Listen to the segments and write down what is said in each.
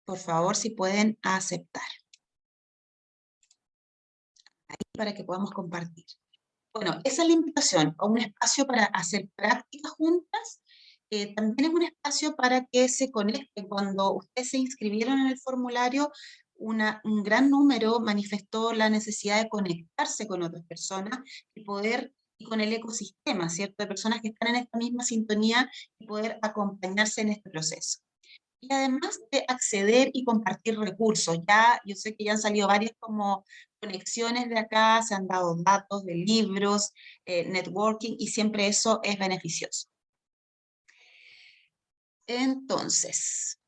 Por favor, si pueden aceptar, ahí para que podamos compartir. Bueno, esa es la invitación, a un espacio para hacer prácticas juntas. También es un espacio para que se conecten. Cuando ustedes se inscribieron en el formulario, un gran número manifestó la necesidad de conectarse con otras personas y poder, y con el ecosistema, ¿cierto? De personas que están en esta misma sintonía y poder acompañarse en este proceso. Y además de acceder y compartir recursos, ya yo sé que ya han salido varias como conexiones de acá, se han dado datos de libros, networking, y siempre eso es beneficioso. Entonces,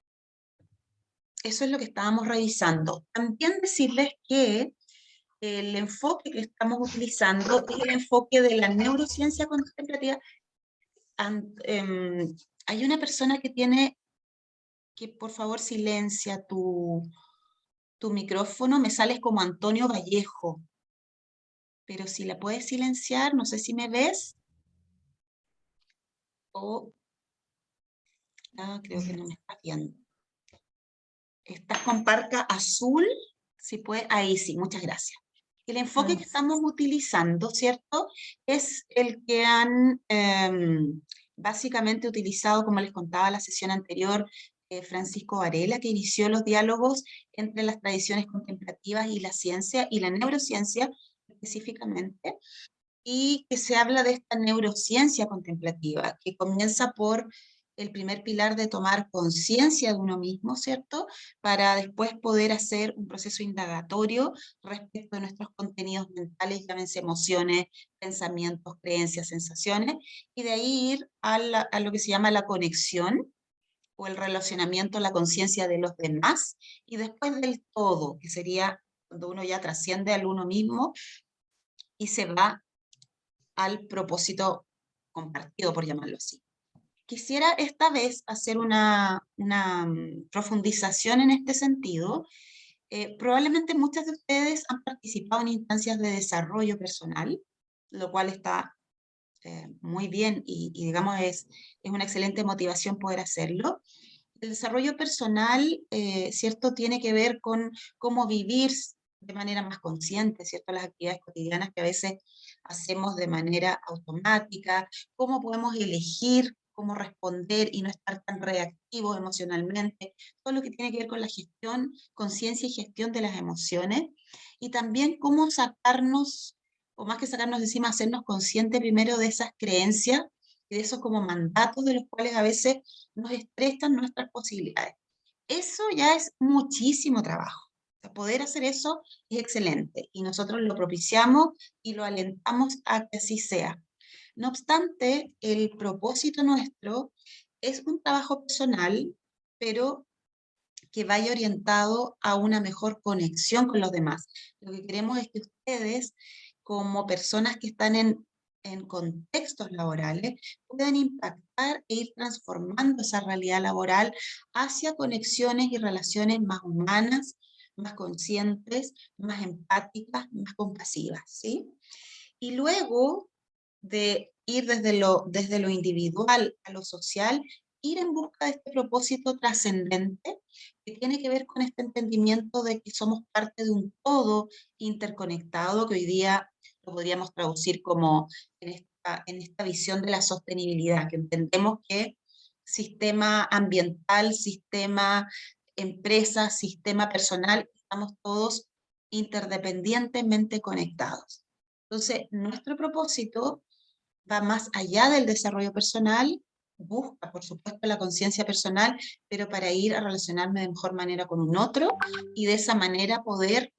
eso es lo que estábamos revisando. También decirles que el enfoque que estamos utilizando es el enfoque de la neurociencia contemplativa. Hay una persona que tiene que, por favor, silencia tu micrófono, me sales como Antonio Vallejo, pero si la puedes silenciar, no sé si me ves, o creo que no me estás viendo. Estás con parca azul, si puede, ahí sí, muchas gracias. El enfoque que estamos utilizando, ¿cierto? Es el que han básicamente utilizado, como les contaba la sesión anterior, Francisco Varela, que inició los diálogos entre las tradiciones contemplativas y la ciencia, y la neurociencia específicamente, y que se habla de esta neurociencia contemplativa, que comienza por el primer pilar de tomar conciencia de uno mismo, ¿cierto? Para después poder hacer un proceso indagatorio respecto de nuestros contenidos mentales, llámense emociones, pensamientos, creencias, sensaciones, y de ahí ir a lo que se llama la conexión o el relacionamiento, la conciencia de los demás, y después del todo, que sería cuando uno ya trasciende al uno mismo y se va al propósito compartido, por llamarlo así. Quisiera esta vez hacer una profundización en este sentido. Probablemente muchas de ustedes han participado en instancias de desarrollo personal, lo cual está muy bien y digamos es una excelente motivación poder hacerlo. El desarrollo personal, ¿cierto? Tiene que ver con cómo vivir de manera más consciente, ¿cierto? Las actividades cotidianas que a veces hacemos de manera automática, cómo podemos elegir cómo responder y no estar tan reactivos emocionalmente, todo lo que tiene que ver con la gestión, conciencia y gestión de las emociones, y también cómo sacarnos, o más que sacarnos de encima, hacernos conscientes primero de esas creencias y de esos como mandatos de los cuales a veces nos estresan nuestras posibilidades. Eso ya es muchísimo trabajo. O sea, poder hacer eso es excelente y nosotros lo propiciamos y lo alentamos a que así sea. No obstante, el propósito nuestro es un trabajo personal, pero que vaya orientado a una mejor conexión con los demás. Lo que queremos es que ustedes, como personas que están en contextos laborales, puedan impactar e ir transformando esa realidad laboral hacia conexiones y relaciones más humanas, más conscientes, más empáticas, más compasivas, ¿sí? Y luego de ir desde lo individual a lo social, ir en busca de este propósito trascendente que tiene que ver con este entendimiento de que somos parte de un todo interconectado, que hoy día lo podríamos traducir como en esta visión de la sostenibilidad, que entendemos que sistema ambiental, sistema empresa, sistema personal, estamos todos interdependientemente conectados. Entonces, nuestro propósito va más allá del desarrollo personal, busca, por supuesto, la conciencia personal, pero para ir a relacionarme de mejor manera con un otro y de esa manera poder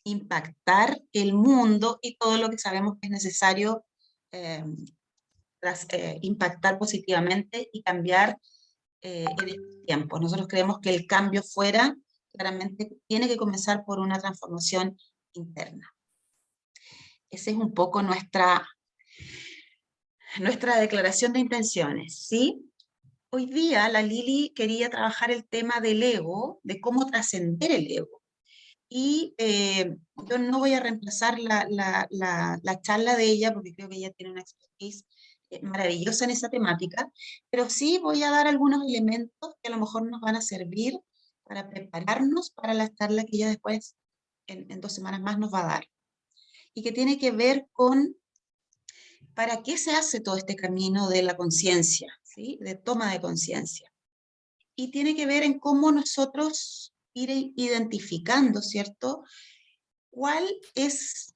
impactar el mundo y todo lo que sabemos que es necesario eh, impactar positivamente y cambiar en estos tiempos. Nosotros creemos que el cambio fuera, claramente, tiene que comenzar por una transformación interna. Esa es un poco nuestra declaración de intenciones, ¿sí? Hoy día la Lili quería trabajar el tema del ego, de cómo trascender el ego. Y yo no voy a reemplazar la charla de ella, porque creo que ella tiene una expertise maravillosa en esa temática, pero sí voy a dar algunos elementos que a lo mejor nos van a servir para prepararnos para la charla que ella después, en 2 semanas más, nos va a dar. Y que tiene que ver con para qué se hace todo este camino de la conciencia, ¿sí? De toma de conciencia. Y tiene que ver en cómo nosotros ir identificando, ¿cierto? ¿Cuál es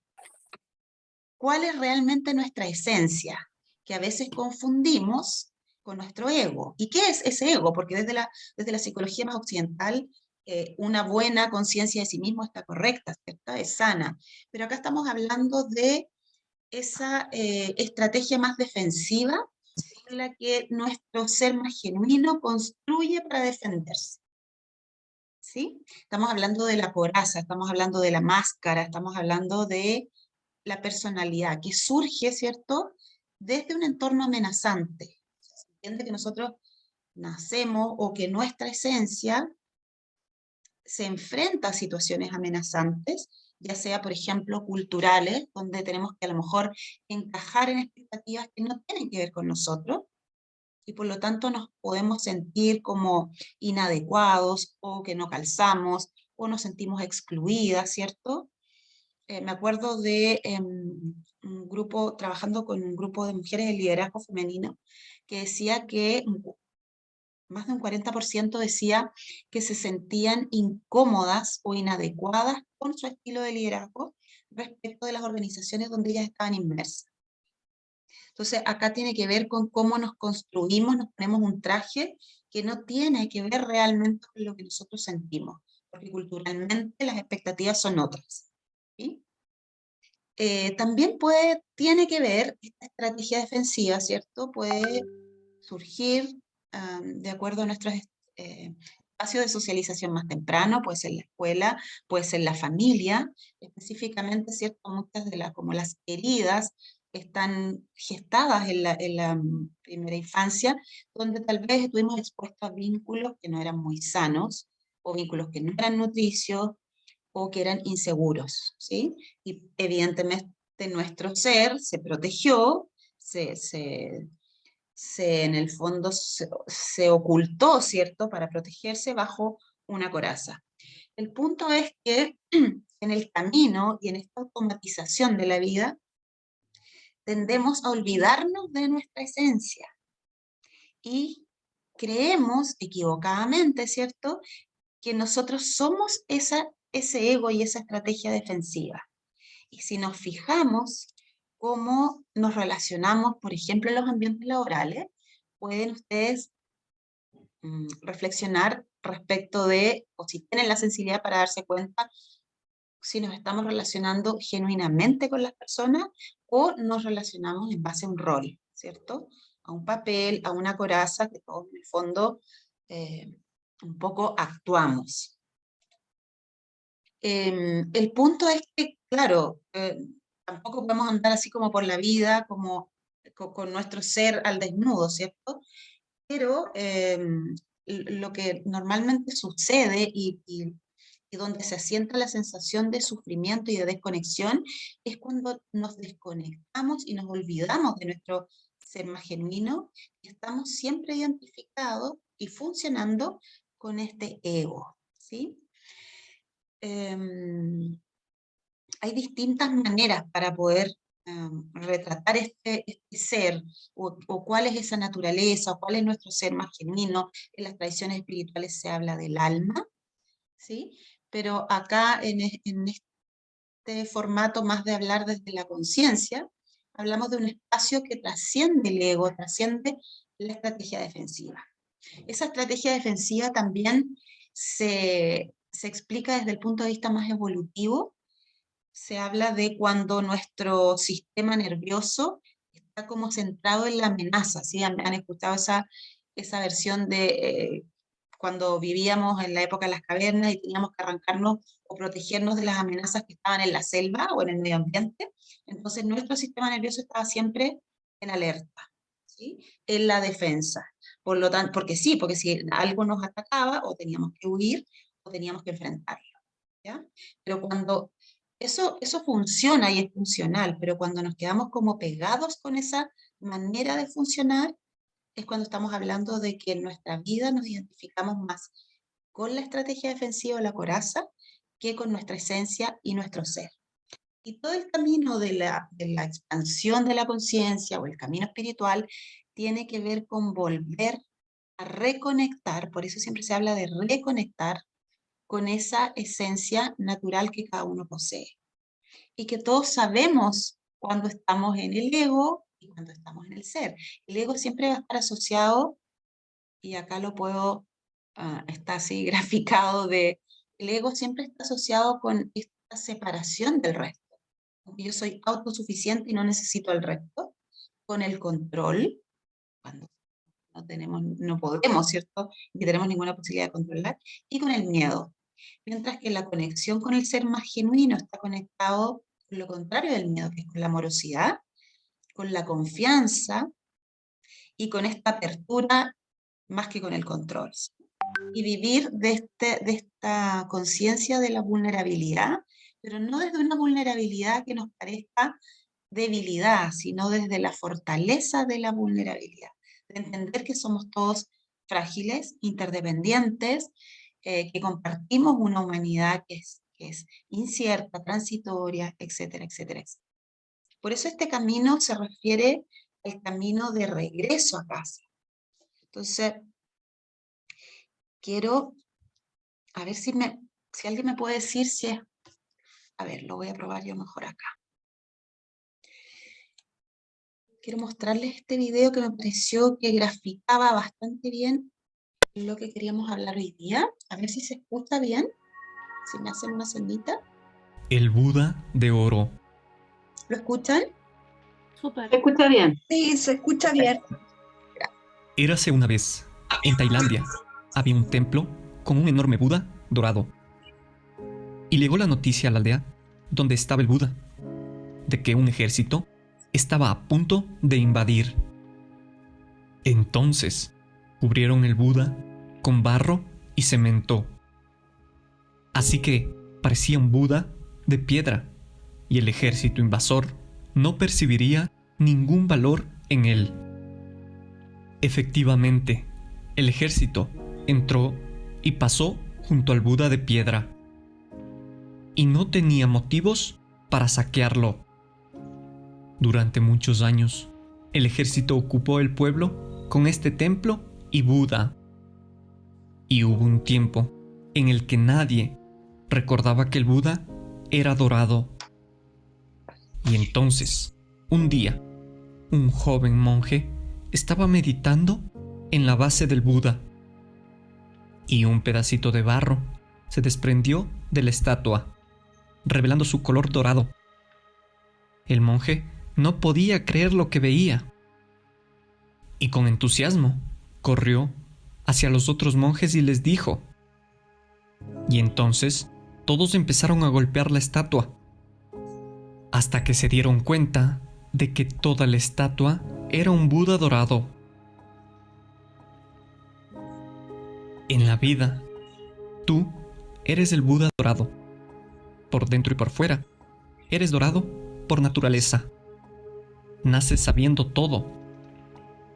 realmente nuestra esencia? Que a veces confundimos con nuestro ego. ¿Y qué es ese ego? Porque desde la psicología más occidental, una buena conciencia de sí mismo está correcta, ¿cierto? Es sana. Pero acá estamos hablando de esa estrategia más defensiva en la que nuestro ser más genuino construye para defenderse. ¿Sí? Estamos hablando de la coraza, estamos hablando de la máscara, estamos hablando de la personalidad que surge, ¿cierto? Desde un entorno amenazante. Se entiende que nosotros nacemos o que nuestra esencia se enfrenta a situaciones amenazantes, ya sea, por ejemplo, culturales, donde tenemos que a lo mejor encajar en expectativas que no tienen que ver con nosotros, y por lo tanto nos podemos sentir como inadecuados, o que no calzamos, o nos sentimos excluidas, ¿cierto? Me acuerdo de un grupo, trabajando con un grupo de mujeres de liderazgo femenino, que decía que más de un 40% decía que se sentían incómodas o inadecuadas con su estilo de liderazgo respecto de las organizaciones donde ellas estaban inmersas. Entonces, acá tiene que ver con cómo nos construimos, nos ponemos un traje que no tiene que ver realmente con lo que nosotros sentimos, porque culturalmente las expectativas son otras. ¿Sí? También tiene que ver, esta estrategia defensiva, ¿cierto? Puede surgir de acuerdo a nuestros espacios de socialización más temprano, puede ser la escuela, puede ser la familia, específicamente, ¿cierto? Muchas de las, como las heridas, están gestadas en la primera infancia, donde tal vez estuvimos expuestos a vínculos que no eran muy sanos, o vínculos que no eran nutricios, o que eran inseguros, ¿sí? Y evidentemente nuestro ser se protegió, en el fondo se ocultó, ¿cierto?, para protegerse bajo una coraza. El punto es que en el camino y en esta automatización de la vida, tendemos a olvidarnos de nuestra esencia y creemos equivocadamente, ¿cierto?, que nosotros somos ese ego y esa estrategia defensiva. Y si nos fijamos cómo nos relacionamos, por ejemplo, en los ambientes laborales, pueden ustedes reflexionar respecto de, o si tienen la sensibilidad para darse cuenta, si nos estamos relacionando genuinamente con las personas o nos relacionamos en base a un rol, ¿cierto? A un papel, a una coraza, que todos en el fondo un poco actuamos. El punto es que, claro, tampoco podemos andar así como por la vida, como con nuestro ser al desnudo, ¿cierto? Pero lo que normalmente sucede y donde se asienta la sensación de sufrimiento y de desconexión es cuando nos desconectamos y nos olvidamos de nuestro ser más genuino y estamos siempre identificados y funcionando con este ego, ¿sí? Hay distintas maneras para poder retratar este ser, o cuál es esa naturaleza, o cuál es nuestro ser más genuino. En las tradiciones espirituales se habla del alma, ¿sí? Pero acá en este formato más de hablar desde la conciencia, hablamos de un espacio que trasciende el ego, trasciende la estrategia defensiva. Esa estrategia defensiva también se explica desde el punto de vista más evolutivo. Se habla de cuando nuestro sistema nervioso está como centrado en la amenaza, ¿sí? Han escuchado esa versión de cuando vivíamos en la época de las cavernas y teníamos que arrancarnos o protegernos de las amenazas que estaban en la selva o en el medio ambiente. Entonces nuestro sistema nervioso estaba siempre en alerta, ¿sí? En la defensa. Por lo tanto, porque sí, porque si algo nos atacaba, o teníamos que huir o teníamos que enfrentarlo, ¿ya? Pero cuando eso funciona y es funcional, pero cuando nos quedamos como pegados con esa manera de funcionar, es cuando estamos hablando de que en nuestra vida nos identificamos más con la estrategia defensiva o la coraza que con nuestra esencia y nuestro ser. Y todo el camino de la expansión de la conciencia o el camino espiritual tiene que ver con volver a reconectar, por eso siempre se habla de reconectar con esa esencia natural que cada uno posee. Y que todos sabemos cuando estamos en el ego y cuando estamos en el ser. El ego siempre va a estar asociado, y acá lo puedo, está así graficado, el ego siempre está asociado con esta separación del resto. Yo soy autosuficiente y no necesito al resto, con el control, cuando no podemos, ¿cierto? Ni tenemos ninguna posibilidad de controlar, y con el miedo. Mientras que la conexión con el ser más genuino está conectado con lo contrario del miedo, que es con la amorosidad, con la confianza y con esta apertura más que con el control. Y vivir de esta conciencia de la vulnerabilidad, pero no desde una vulnerabilidad que nos parezca debilidad, sino desde la fortaleza de la vulnerabilidad, de entender que somos todos frágiles, interdependientes, que compartimos una humanidad que es incierta, transitoria, etcétera, etcétera, etcétera. Por eso este camino se refiere al camino de regreso a casa. Entonces, quiero, a ver si alguien me puede decir si es, a ver, lo voy a probar yo mejor acá. Quiero mostrarles este video que me pareció que graficaba bastante bien lo que queríamos hablar hoy día. A ver si se escucha bien, si me hacen una señita. El Buda de oro. ¿Lo escuchan? Súper. ¿Se escucha bien? Sí, se escucha bien. Érase una vez, en Tailandia, había un templo con un enorme Buda dorado. Y llegó la noticia a la aldea donde estaba el Buda, de que un ejército estaba a punto de invadir. Entonces, cubrieron el Buda con barro y cemento. Así que parecía un Buda de piedra, y el ejército invasor no percibiría ningún valor en él. Efectivamente, el ejército entró y pasó junto al Buda de piedra, y no tenía motivos para saquearlo. Durante muchos años, el ejército ocupó el pueblo con este templo y Buda. Y hubo un tiempo en el que nadie recordaba que el Buda era dorado. Y entonces, un día, un joven monje estaba meditando en la base del Buda, y un pedacito de barro se desprendió de la estatua, revelando su color dorado. El monje no podía creer lo que veía, y con entusiasmo corrió hacia los otros monjes y les dijo. Y entonces todos empezaron a golpear la estatua, hasta que se dieron cuenta de que toda la estatua era un Buda dorado. En la vida, tú eres el Buda dorado, por dentro y por fuera. Eres dorado por naturaleza. Naces sabiendo todo,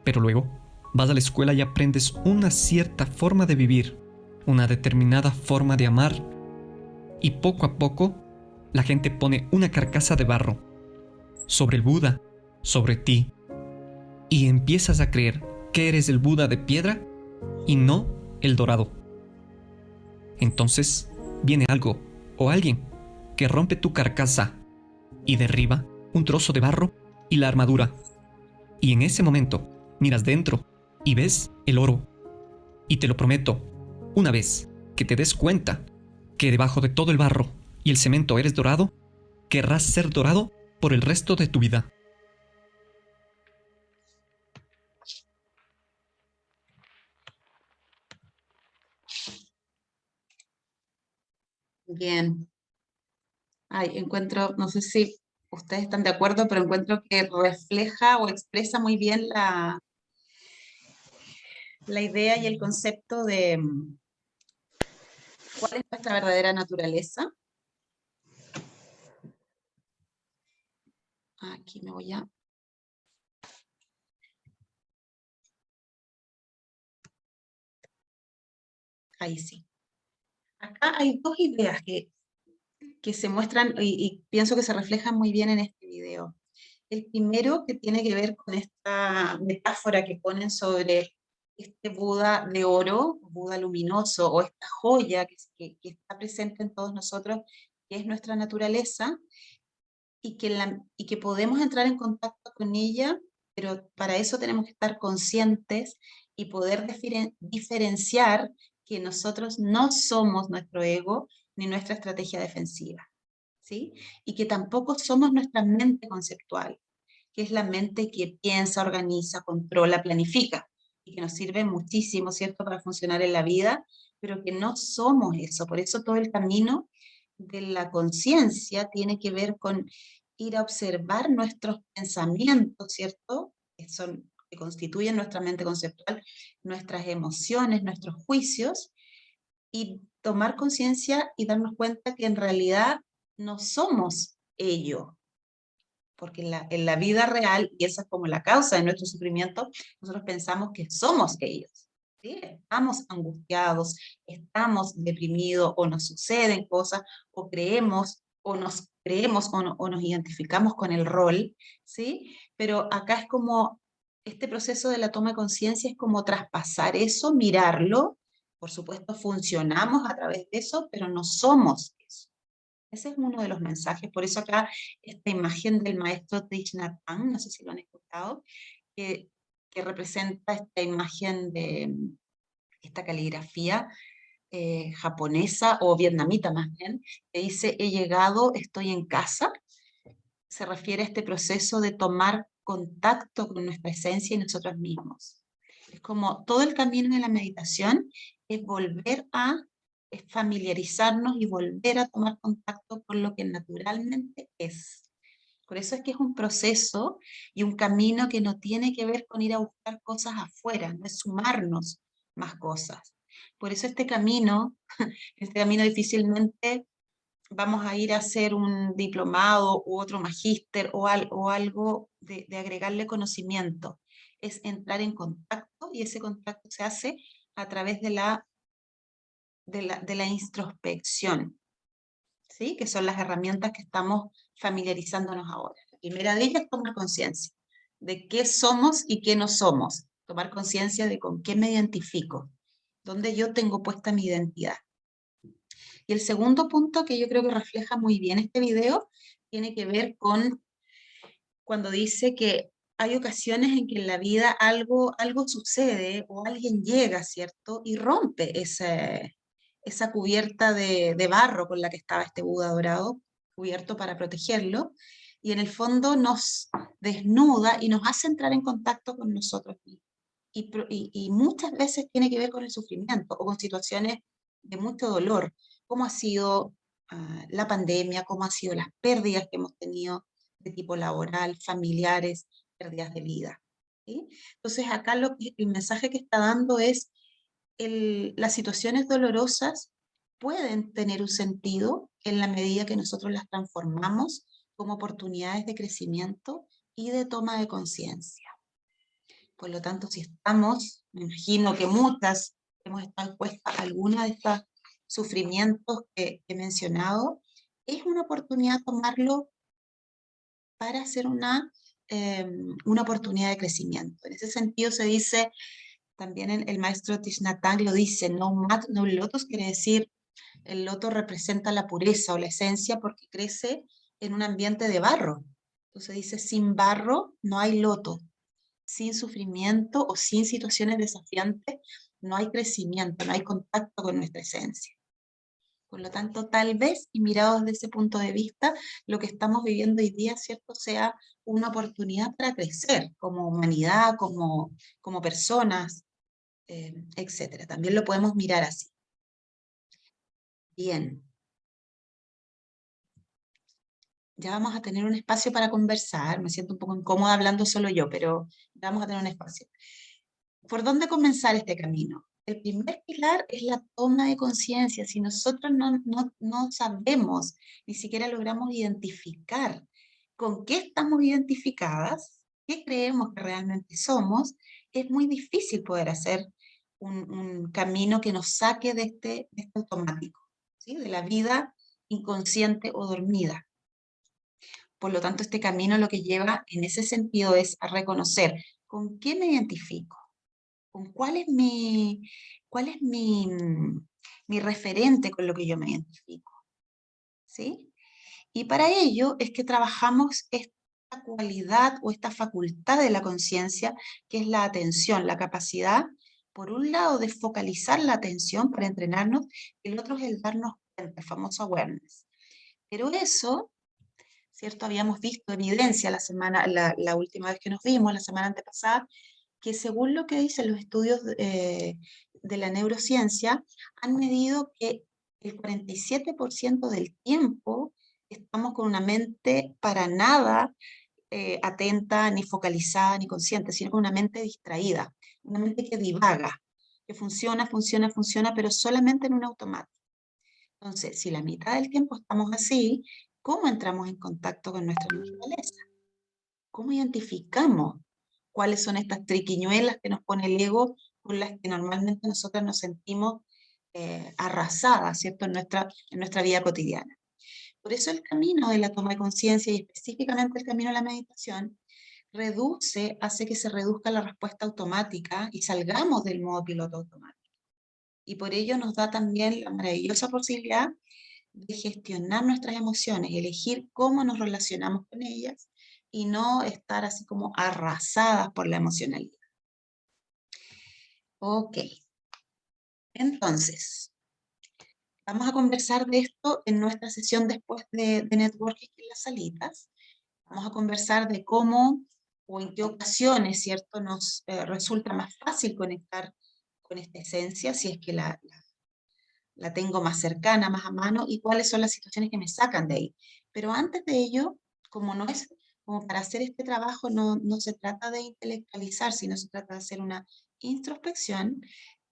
pero luego vas a la escuela y aprendes una cierta forma de vivir, una determinada forma de amar, y poco a poco la gente pone una carcasa de barro sobre el Buda, sobre ti, y empiezas a creer que eres el Buda de piedra y no el dorado. Entonces viene algo o alguien que rompe tu carcasa y derriba un trozo de barro y la armadura. Y en ese momento miras dentro y ves el oro. Y te lo prometo, una vez que te des cuenta que debajo de todo el barro y el cemento eres dorado, querrás ser dorado por el resto de tu vida. Bien. Ay, encuentro, no sé si ustedes están de acuerdo, pero encuentro que refleja o expresa muy bien la idea y el concepto de cuál es nuestra verdadera naturaleza. Aquí me voy a... Ahí sí. acá hay dos ideas que se muestran y pienso que se reflejan muy bien en este video. El primero, que tiene que ver con esta metáfora que ponen sobre este Buda de oro, Buda luminoso, o esta joya que está presente en todos nosotros, que es nuestra naturaleza, y que podemos entrar en contacto con ella, pero para eso tenemos que estar conscientes y poder diferenciar que nosotros no somos nuestro ego ni nuestra estrategia defensiva, ¿sí? Y que tampoco somos nuestra mente conceptual, que es la mente que piensa, organiza, controla, planifica, y que nos sirve muchísimo, ¿cierto?, para funcionar en la vida, pero que no somos eso. Por eso todo el camino de la conciencia tiene que ver con ir a observar nuestros pensamientos, ¿cierto?, que constituyen nuestra mente conceptual, nuestras emociones, nuestros juicios, y tomar conciencia y darnos cuenta que en realidad no somos ello, porque en la vida real, y esa es como la causa de nuestro sufrimiento, nosotros pensamos que somos ellos, ¿sí? Estamos angustiados, estamos deprimidos, o nos suceden cosas, o creemos, o nos identificamos con el rol, ¿sí? Pero acá es como, este proceso de la toma de conciencia es como traspasar eso, mirarlo, por supuesto funcionamos a través de eso, pero no somos eso. Ese es uno de los mensajes, por eso acá esta imagen del maestro Thich Nhat Hanh, no sé si lo han escuchado, que, que representa esta imagen de esta caligrafía japonesa o vietnamita más bien, que dice: he llegado, estoy en casa. Se refiere a este proceso de tomar contacto con nuestra esencia y nosotros mismos. Es como todo el camino de la meditación es volver a familiarizarnos y volver a tomar contacto con lo que naturalmente es. Por eso es que es un proceso y un camino que no tiene que ver con ir a buscar cosas afuera, no es sumarnos más cosas. Por eso este camino difícilmente vamos a ir a hacer un diplomado u otro magíster o algo de agregarle conocimiento. Es entrar en contacto, y ese contacto se hace a través de la introspección, ¿sí? Que son las herramientas que estamos familiarizándonos ahora. La primera de ellas es tomar conciencia de qué somos y qué no somos. Tomar conciencia de con qué me identifico, dónde yo tengo puesta mi identidad. Y el segundo punto, que yo creo que refleja muy bien este video, tiene que ver con cuando dice que hay ocasiones en que en la vida algo sucede o alguien llega, ¿cierto? Y rompe esa cubierta de barro con la que estaba este Buda dorado, cubierto para protegerlo, y en el fondo nos desnuda y nos hace entrar en contacto con nosotros mismos. Y muchas veces tiene que ver con el sufrimiento o con situaciones de mucho dolor, como ha sido la pandemia, como han sido las pérdidas que hemos tenido de tipo laboral, familiares, pérdidas de vida, ¿sí? Entonces acá el mensaje que está dando es las situaciones dolorosas pueden tener un sentido en la medida que nosotros las transformamos como oportunidades de crecimiento y de toma de conciencia. Por lo tanto, si estamos, me imagino que muchas hemos estado expuestas a alguna de estos sufrimientos que he mencionado, es una oportunidad tomarlo para hacer una oportunidad de crecimiento. En ese sentido se dice, también el maestro Thich Nhat Hanh lo dice, no lotus quiere decir, el loto representa la pureza o la esencia porque crece en un ambiente de barro. Entonces dice, sin barro no hay loto, sin sufrimiento o sin situaciones desafiantes no hay crecimiento, no hay contacto con nuestra esencia. Por lo tanto, tal vez, y mirado desde ese punto de vista, lo que estamos viviendo hoy día, ¿cierto?, sea una oportunidad para crecer como humanidad, como personas, etcétera. También lo podemos mirar así. Bien. Ya vamos a tener un espacio para conversar. Me siento un poco incómoda hablando solo yo, pero vamos a tener un espacio. ¿Por dónde comenzar este camino? El primer pilar es la toma de conciencia. Si nosotros no sabemos, ni siquiera logramos identificar con qué estamos identificadas, qué creemos que realmente somos, es muy difícil poder hacer un camino que nos saque de este automático. ¿sí? De la vida inconsciente o dormida. Por lo tanto, este camino lo que lleva en ese sentido es a reconocer con qué me identifico, con cuál es mi referente con lo que yo me identifico, ¿sí? Y para ello es que trabajamos esta cualidad o esta facultad de la conciencia, que es la atención, la capacidad, por un lado, de focalizar la atención para entrenarnos, y el otro es el darnos cuenta, el famoso awareness. Pero eso, ¿cierto? Habíamos visto evidencia la última vez que nos vimos, la semana antepasada, que según lo que dicen los estudios de la neurociencia, han medido que el 47% del tiempo estamos con una mente para nada atenta, ni focalizada, ni consciente, sino con una mente distraída, una mente que divaga, que funciona, pero solamente en un automático. Entonces, si la mitad del tiempo estamos así, ¿cómo entramos en contacto con nuestra naturaleza? ¿Cómo identificamos cuáles son estas triquiñuelas que nos pone el ego con las que normalmente nosotras nos sentimos arrasadas, ¿cierto? En nuestra vida cotidiana. Por eso el camino de la toma de conciencia y específicamente el camino de la meditación hace que se reduzca la respuesta automática y salgamos del modo piloto automático. Y por ello nos da también la maravillosa posibilidad de gestionar nuestras emociones, elegir cómo nos relacionamos con ellas y no estar así como arrasadas por la emocionalidad. Ok, entonces, vamos a conversar de esto en nuestra sesión después de networking en las salitas. Vamos a conversar de cómo o en qué ocasiones, ¿cierto?, nos resulta más fácil conectar con esta esencia, si es que la tengo más cercana, más a mano, y cuáles son las situaciones que me sacan de ahí. Pero antes de ello, como para hacer este trabajo, no se trata de intelectualizar, sino se trata de hacer una introspección.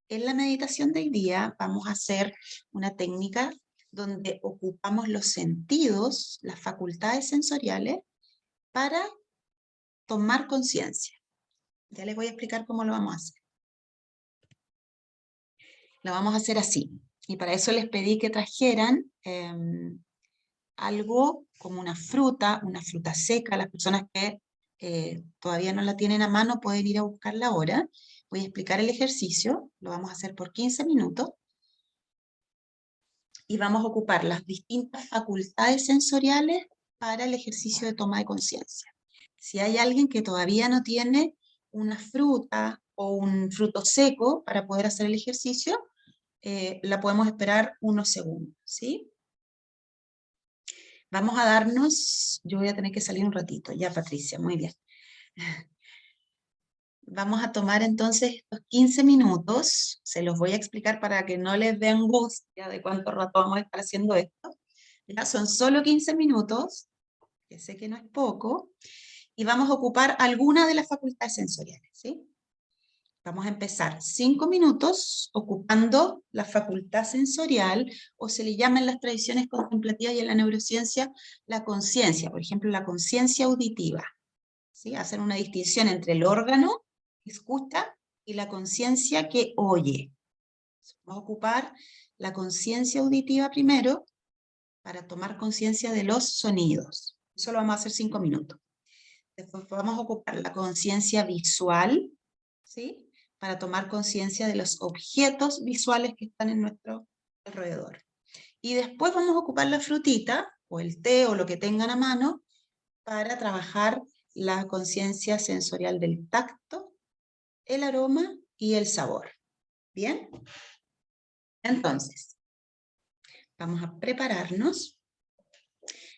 En la meditación de hoy día vamos a hacer una técnica donde ocupamos los sentidos, las facultades sensoriales, para tomar conciencia. Ya les voy a explicar cómo lo vamos a hacer. Lo vamos a hacer así. Y para eso les pedí que trajeran algo como una fruta seca. Las personas que todavía no la tienen a mano pueden ir a buscarla ahora. Voy a explicar el ejercicio. Lo vamos a hacer por 15 minutos. Y vamos a ocupar las distintas facultades sensoriales para el ejercicio de toma de conciencia. Si hay alguien que todavía no tiene una fruta o un fruto seco para poder hacer el ejercicio, la podemos esperar unos segundos, ¿sí? Vamos a darnos, yo voy a tener que salir un ratito, ya Patricia, muy bien. Vamos a tomar entonces estos 15 minutos, se los voy a explicar para que no les dé angustia de cuánto rato vamos a estar haciendo esto. Ya son solo 15 minutos, que sé que no es poco, y vamos a ocupar alguna de las facultades sensoriales, ¿sí? Vamos a empezar 5 minutos ocupando la facultad sensorial, o se le llama en las tradiciones contemplativas y en la neurociencia la conciencia, por ejemplo, la conciencia auditiva. ¿Sí? Hacer una distinción entre el órgano que escucha y la conciencia que oye. Vamos a ocupar la conciencia auditiva primero para tomar conciencia de los sonidos. Eso lo vamos a hacer 5 minutos. Después vamos a ocupar la conciencia visual, ¿sí?, para tomar conciencia de los objetos visuales que están en nuestro alrededor. Y después vamos a ocupar la frutita, o el té, o lo que tengan a mano, para trabajar la conciencia sensorial del tacto, el aroma y el sabor. ¿Bien? Entonces, vamos a prepararnos.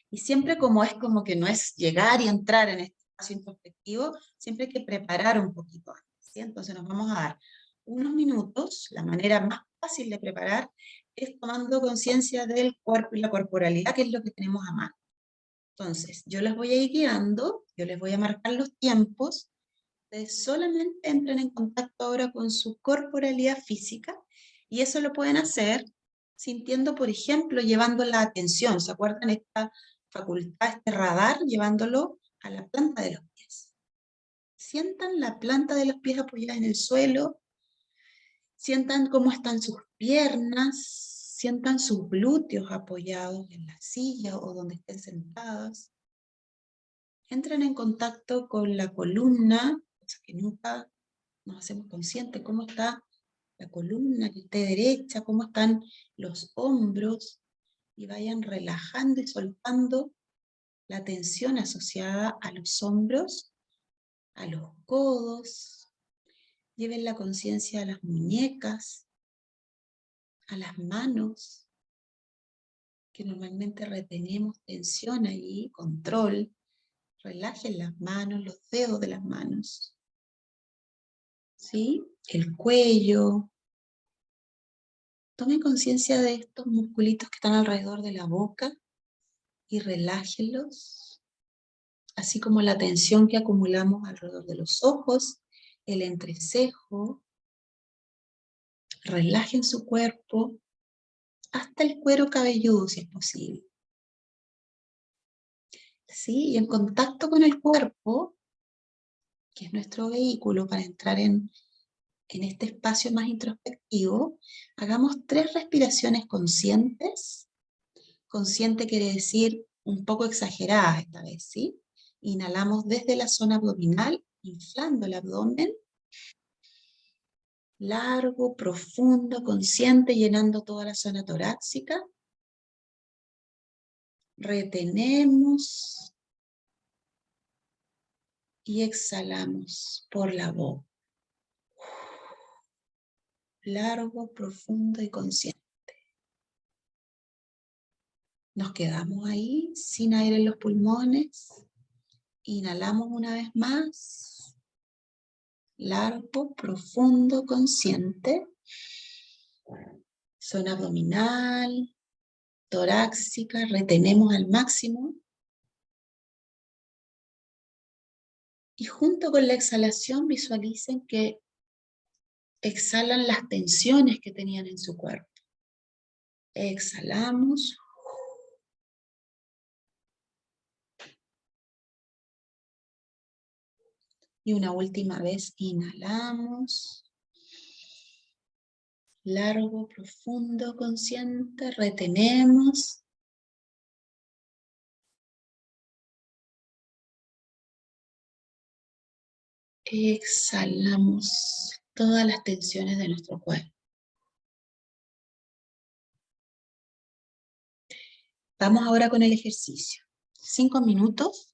Y siempre como que no es llegar y entrar en este espacio introspectivo, siempre hay que preparar un poquito antes, ¿sí? Entonces nos vamos a dar unos minutos. La manera más fácil de preparar es tomando conciencia del cuerpo y la corporalidad, que es lo que tenemos a mano. Entonces, yo les voy a ir guiando, yo les voy a marcar los tiempos. Ustedes solamente entren en contacto ahora con su corporalidad física, y eso lo pueden hacer sintiendo, por ejemplo, llevando la atención. ¿Se acuerdan esta facultad, este radar, llevándolo a la planta de los pies? Sientan la planta de los pies apoyada en el suelo, sientan cómo están sus piernas, Sientan sus glúteos apoyados en la silla o donde estén sentadas. Entran en contacto con la columna, cosa que nunca nos hacemos conscientes, cómo está la columna que esté derecha, cómo están los hombros, y vayan relajando y soltando la tensión asociada a los hombros, a los codos. Lleven la conciencia a las muñecas, a las manos, que normalmente retenemos tensión allí, control. Relajen las manos, los dedos de las manos, ¿sí? El cuello. Tomen conciencia de estos musculitos que están alrededor de la boca y relájenlos, así como la tensión que acumulamos alrededor de los ojos, el entrecejo. Relajen su cuerpo hasta el cuero cabelludo si es posible. ¿Sí? Y en contacto con el cuerpo, que es nuestro vehículo para entrar en este espacio más introspectivo, hagamos 3 respiraciones conscientes. Consciente quiere decir un poco exageradas esta vez, ¿sí? Inhalamos desde la zona abdominal, inflando el abdomen. Largo, profundo, consciente, llenando toda la zona torácica. Retenemos y exhalamos por la boca. Largo, profundo y consciente. Nos quedamos ahí, sin aire en los pulmones. Inhalamos una vez más. Largo, profundo, consciente. Zona abdominal, torácica, retenemos al máximo. Y junto con la exhalación visualicen que exhalan las tensiones que tenían en su cuerpo. Exhalamos. Y una última vez inhalamos. Largo, profundo, consciente. Retenemos. Exhalamos todas las tensiones de nuestro cuerpo. Vamos ahora con el ejercicio. 5 minutos.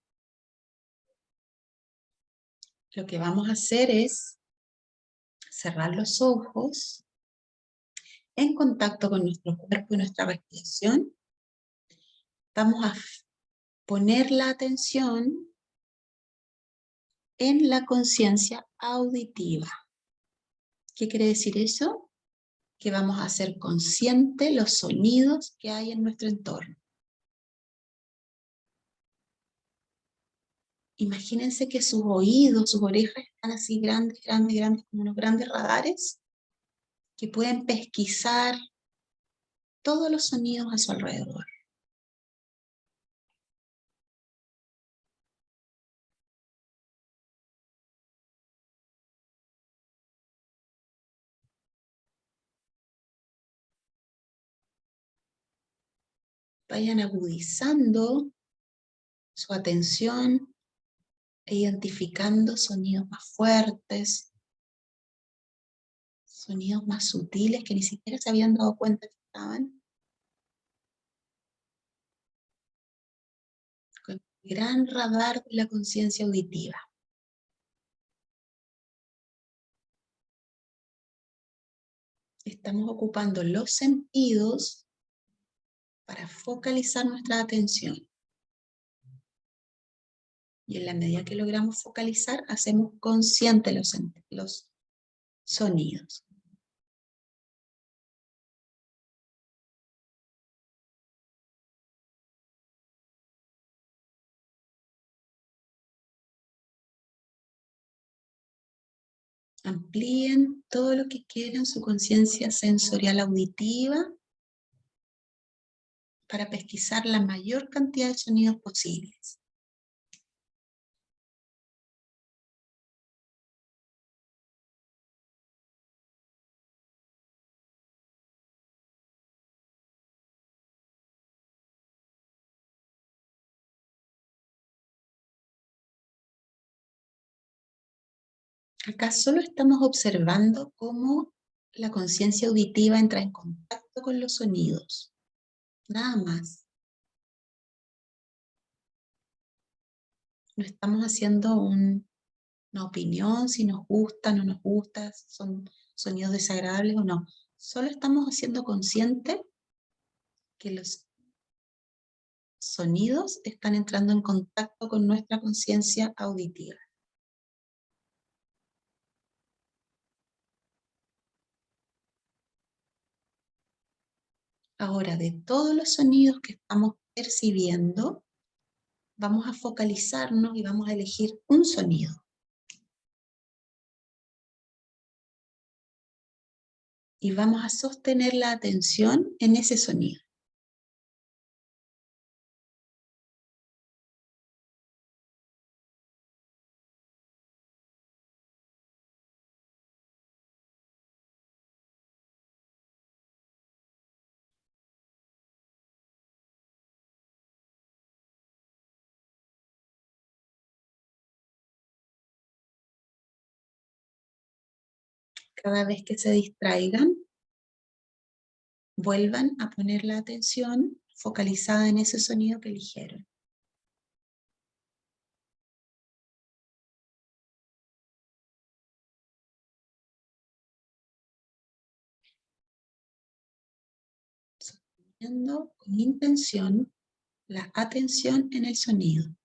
Lo que vamos a hacer es cerrar los ojos en contacto con nuestro cuerpo y nuestra respiración. Vamos a poner la atención en la conciencia auditiva. ¿Qué quiere decir eso? Que vamos a hacer consciente los sonidos que hay en nuestro entorno. Imagínense que sus oídos, sus orejas están así grandes, grandes, grandes, como unos grandes radares que pueden pesquisar todos los sonidos a su alrededor. Vayan agudizando su atención e identificando sonidos más fuertes, sonidos más sutiles que ni siquiera se habían dado cuenta que estaban. Con el gran radar de la conciencia auditiva. Estamos ocupando los sentidos para focalizar nuestra atención. Y en la medida que logramos focalizar, hacemos conscientes los sonidos. Amplíen todo lo que quieran su conciencia sensorial auditiva para pesquisar la mayor cantidad de sonidos posibles. Acá solo estamos observando cómo la conciencia auditiva entra en contacto con los sonidos. Nada más. No estamos haciendo una opinión, si nos gusta, no nos gusta, son sonidos desagradables o no. Solo estamos haciendo consciente que los sonidos están entrando en contacto con nuestra conciencia auditiva. Ahora, de todos los sonidos que estamos percibiendo, vamos a focalizarnos y vamos a elegir un sonido. Y vamos a sostener la atención en ese sonido. Cada vez que se distraigan, vuelvan a poner la atención focalizada en ese sonido que eligieron. Sosteniendo con intención la atención en el sonido.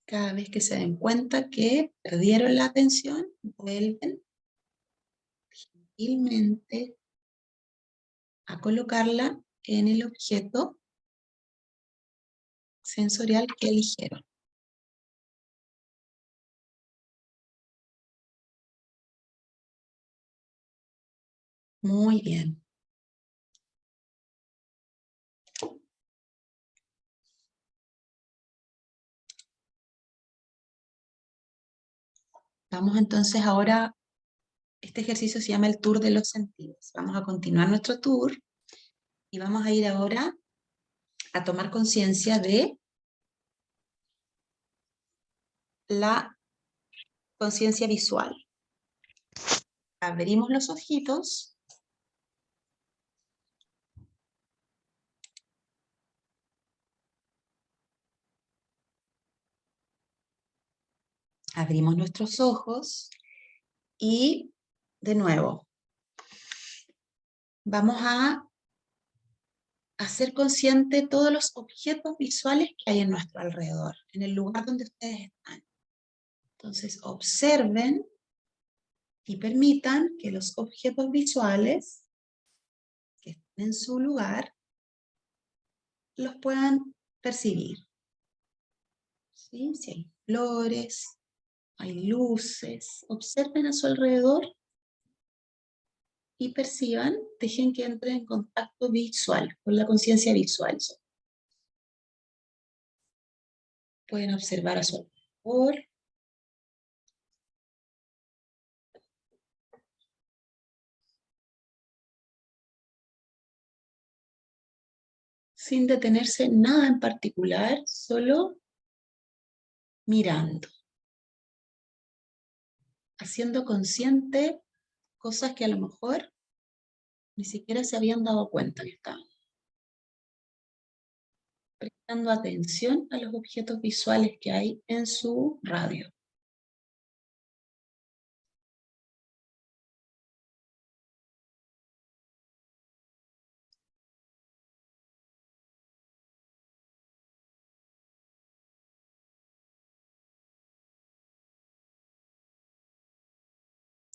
Cada vez que se den cuenta que perdieron la atención, vuelven gentilmente a colocarla en el objeto sensorial que eligieron. Muy bien. Vamos entonces ahora, este ejercicio se llama el tour de los sentidos. Vamos a continuar nuestro tour y vamos a ir ahora a tomar conciencia de la conciencia visual. Abrimos los ojitos. Abrimos nuestros ojos y de nuevo vamos a hacer consciente todos los objetos visuales que hay en nuestro alrededor, en el lugar donde ustedes están. Entonces observen y permitan que los objetos visuales que estén en su lugar los puedan percibir. ¿Sí? Si hay flores, hay luces, observen a su alrededor y perciban, dejen que entre en contacto visual, con la conciencia visual. Pueden observar a su alrededor. Sin detenerse en nada en particular, solo mirando. Haciendo consciente cosas que a lo mejor ni siquiera se habían dado cuenta que estaban. Prestando atención a los objetos visuales que hay en su radio.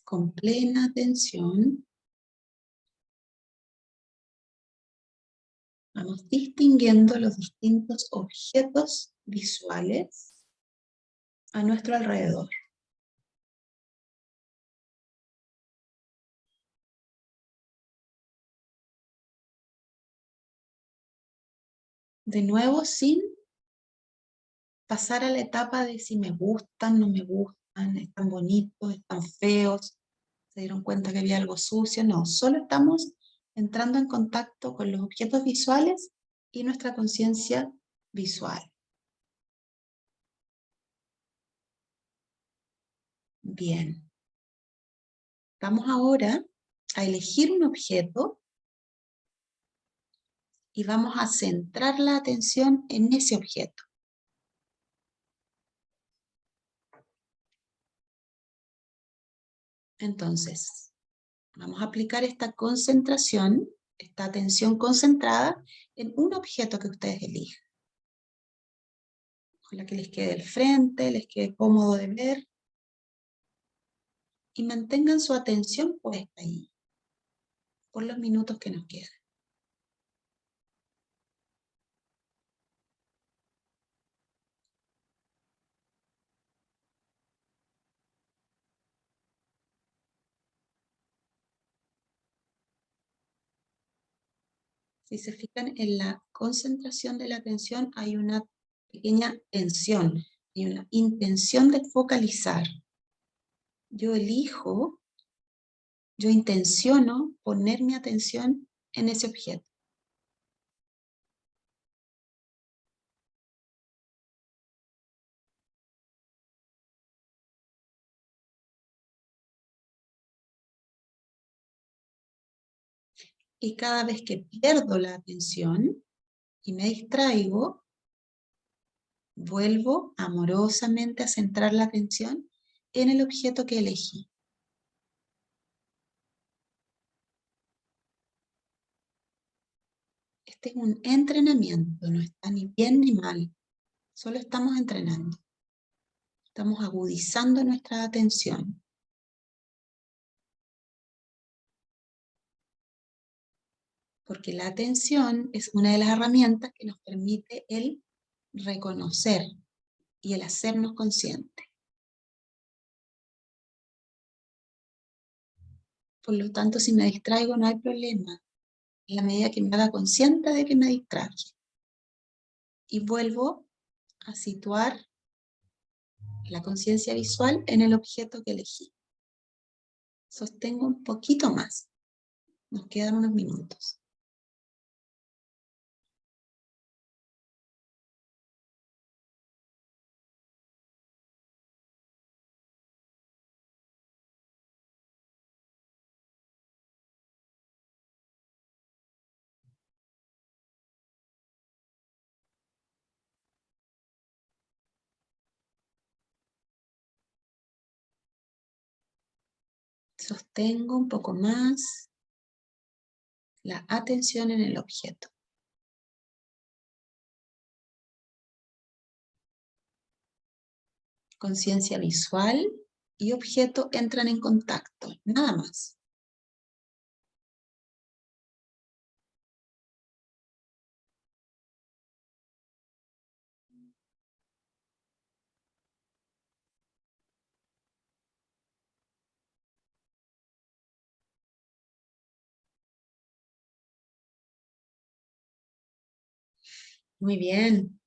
Con plena atención, vamos distinguiendo los distintos objetos visuales a nuestro alrededor. De nuevo, sin pasar a la etapa de si me gustan, no me gustan, están bonitos, están feos, se dieron cuenta que había algo sucio. No, solo estamos entrando en contacto con los objetos visuales y nuestra conciencia visual. Bien. Vamos ahora a elegir un objeto y vamos a centrar la atención en ese objeto. Entonces, vamos a aplicar esta concentración, esta atención concentrada en un objeto que ustedes elijan. Ojalá que les quede al frente, les quede cómodo de ver. Y mantengan su atención puesta ahí, por los minutos que nos quedan. Si se fijan en la concentración de la atención, hay una pequeña tensión, hay una intención de focalizar. Yo elijo, yo intenciono poner mi atención en ese objeto. Y cada vez que pierdo la atención y me distraigo, vuelvo amorosamente a centrar la atención en el objeto que elegí. Este es un entrenamiento, no está ni bien ni mal, solo estamos entrenando. Estamos agudizando nuestra atención. Porque la atención es una de las herramientas que nos permite el reconocer y el hacernos conscientes. Por lo tanto, si me distraigo no hay problema, en la medida que me haga consciente de que me distraje. Y vuelvo a situar la conciencia visual en el objeto que elegí. Sostengo un poquito más. Nos quedan unos minutos. Sostengo un poco más la atención en el objeto. Conciencia visual y objeto entran en contacto, nada más. Muy bien.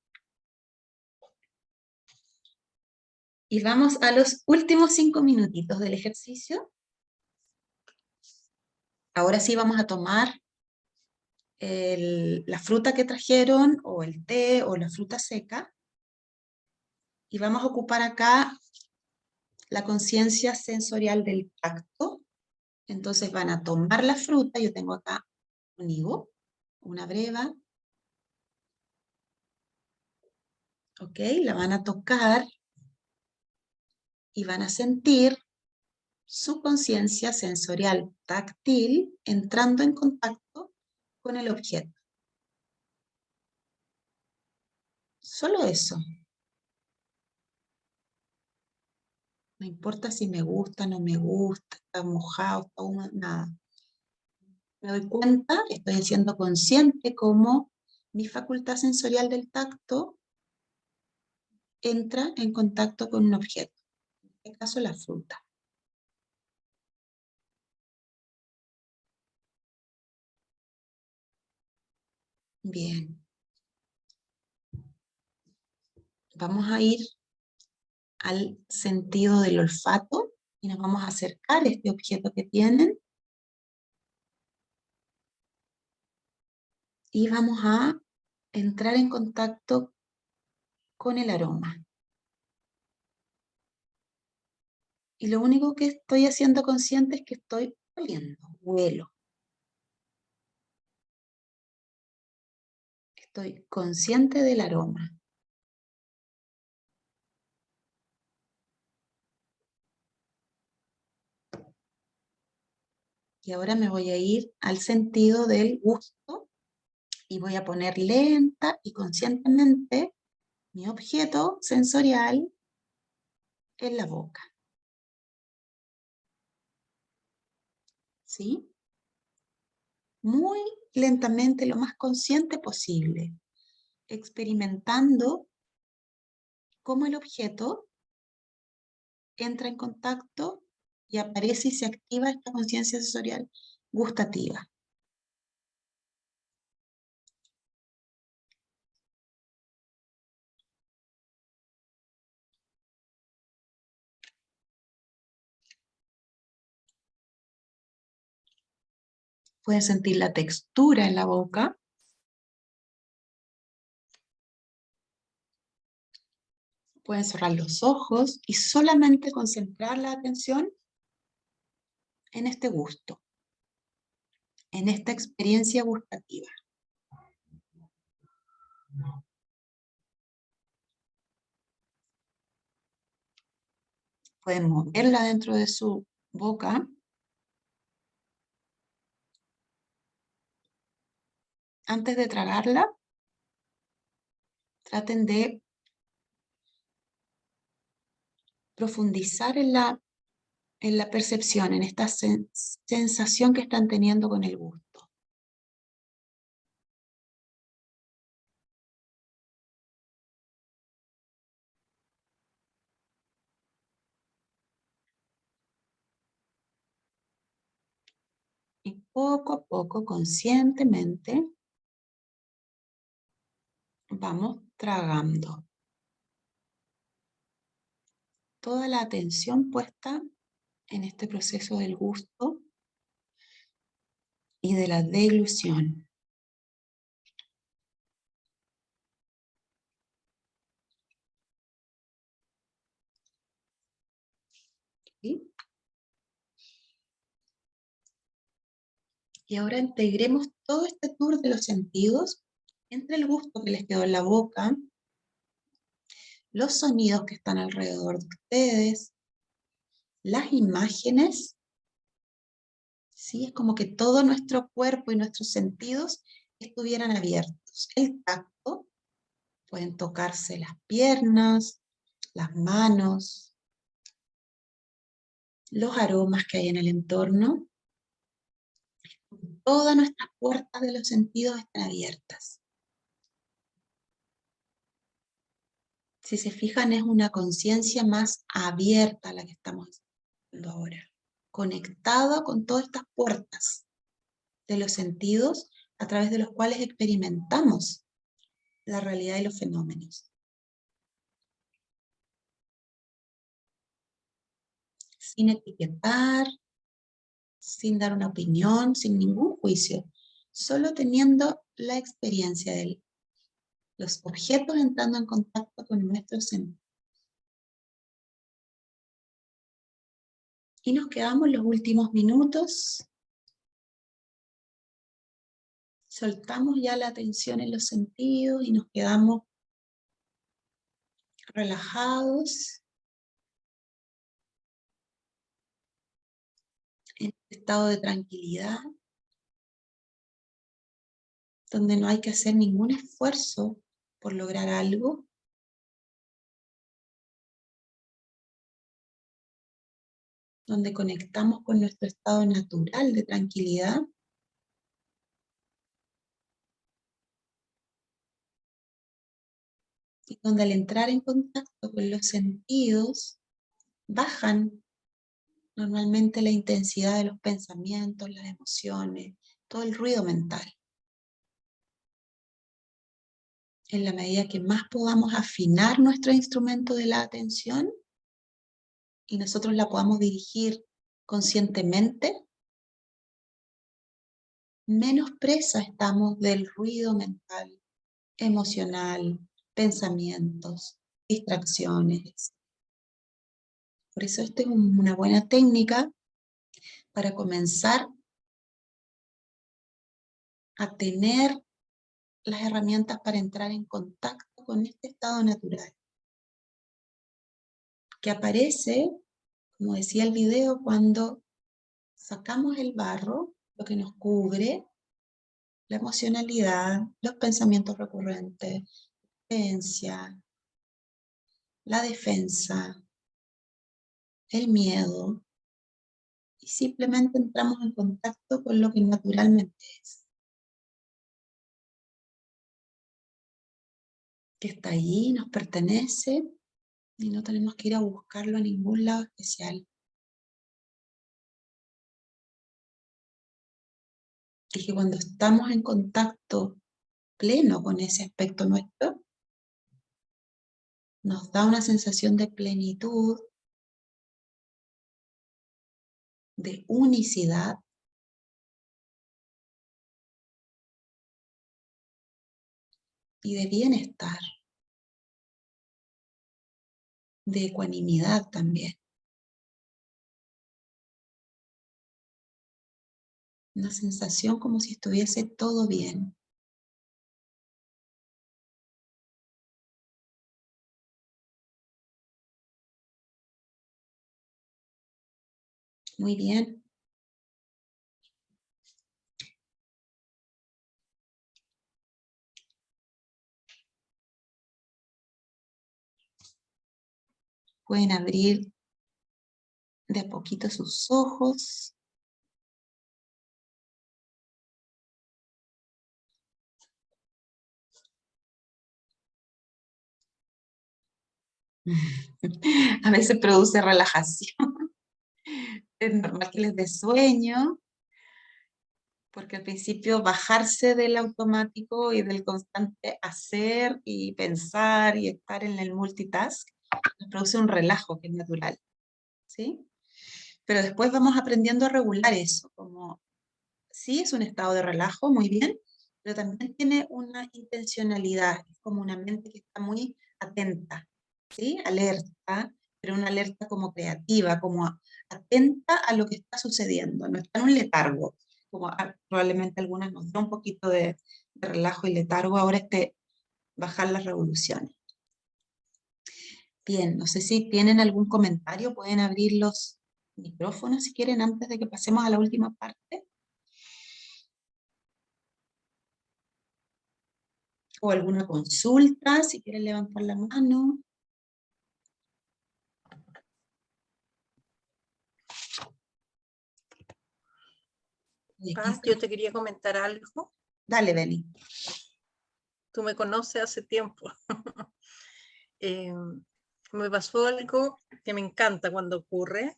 Y vamos a los últimos 5 minutitos del ejercicio. Ahora sí vamos a tomar la fruta que trajeron, o el té, o la fruta seca. Y vamos a ocupar acá la conciencia sensorial del tacto. Entonces van a tomar la fruta, yo tengo acá un higo, una breva. ¿Ok? La van a tocar y van a sentir su conciencia sensorial táctil entrando en contacto con el objeto. Solo eso. No importa si me gusta, no me gusta, está mojado, está húmedo, nada. Me doy cuenta, estoy siendo consciente cómo mi facultad sensorial del tacto entra en contacto con un objeto. En este caso, la fruta. Bien. Vamos a ir al sentido del olfato y nos vamos a acercar a este objeto que tienen y vamos a entrar en contacto con el aroma. Y lo único que estoy haciendo consciente es que estoy oliendo, huelo. Estoy consciente del aroma. Y ahora me voy a ir al sentido del gusto y voy a poner lenta y conscientemente mi objeto sensorial en la boca. ¿Sí? Muy lentamente, lo más consciente posible, experimentando cómo el objeto entra en contacto y aparece y se activa esta conciencia sensorial gustativa. Pueden sentir la textura en la boca. Pueden cerrar los ojos y solamente concentrar la atención en este gusto, en esta experiencia gustativa. Pueden moverla dentro de su boca. Antes de tragarla, traten de profundizar en la percepción, en esta sensación que están teniendo con el gusto. Y poco a poco, conscientemente, vamos tragando. Toda la atención puesta en este proceso del gusto y de la deglución. ¿Sí? Y ahora integremos todo este tour de los sentidos entre el gusto que les quedó en la boca, los sonidos que están alrededor de ustedes, las imágenes. ¿Sí? Es como que todo nuestro cuerpo y nuestros sentidos estuvieran abiertos. El tacto, pueden tocarse las piernas, las manos, los aromas que hay en el entorno. Todas nuestras puertas de los sentidos están abiertas. Si se fijan, es una conciencia más abierta la que estamos haciendo ahora, conectada con todas estas puertas de los sentidos a través de los cuales experimentamos la realidad y los fenómenos. Sin etiquetar, sin dar una opinión, sin ningún juicio, solo teniendo la experiencia de los objetos entrando en contacto con nuestros sentidos. Y nos quedamos los últimos minutos. Soltamos ya la atención en los sentidos y nos quedamos relajados en este estado de tranquilidad, donde no hay que hacer ningún esfuerzo por lograr algo, donde conectamos con nuestro estado natural de tranquilidad. Y donde al entrar en contacto con los sentidos, bajan normalmente la intensidad de los pensamientos, las emociones, todo el ruido mental. en la medida que más podamos afinar nuestro instrumento de la atención y nosotros la podamos dirigir conscientemente, menos presa estamos del ruido mental, emocional, pensamientos, distracciones. Por eso esta es una buena técnica para comenzar a tener las herramientas para entrar en contacto con este estado natural, que aparece, como decía el video, cuando sacamos el barro, lo que nos cubre, la emocionalidad, los pensamientos recurrentes, la creencia, la defensa, el miedo, y simplemente entramos en contacto con lo que naturalmente es, que está ahí, nos pertenece, y no tenemos que ir a buscarlo a ningún lado especial. Y que cuando estamos en contacto pleno con ese aspecto nuestro, nos da una sensación de plenitud, de unicidad, y de bienestar, de ecuanimidad también. Una sensación como si estuviese todo bien. Muy bien. Pueden abrir de a poquito sus ojos. A veces produce relajación. Es normal que les dé sueño, porque al principio bajarse del automático y del constante hacer y pensar y estar en el multitask nos produce un relajo que es natural, ¿sí? Pero después vamos aprendiendo a regular eso, como sí es un estado de relajo, muy bien, pero también tiene una intencionalidad, es como una mente que está muy atenta, ¿sí? Alerta, pero una alerta como creativa, como atenta a lo que está sucediendo, no está en un letargo, como probablemente algunas nos da un poquito de relajo y letargo ahora bajar las revoluciones. Bien, no sé si tienen algún comentario, pueden abrir los micrófonos si quieren antes de que pasemos a la última parte. O alguna consulta, si quieren levantar la mano. Paz, yo te quería comentar algo. Dale, Beni. Tú me conoces hace tiempo. Eh, me pasó algo que me encanta cuando ocurre,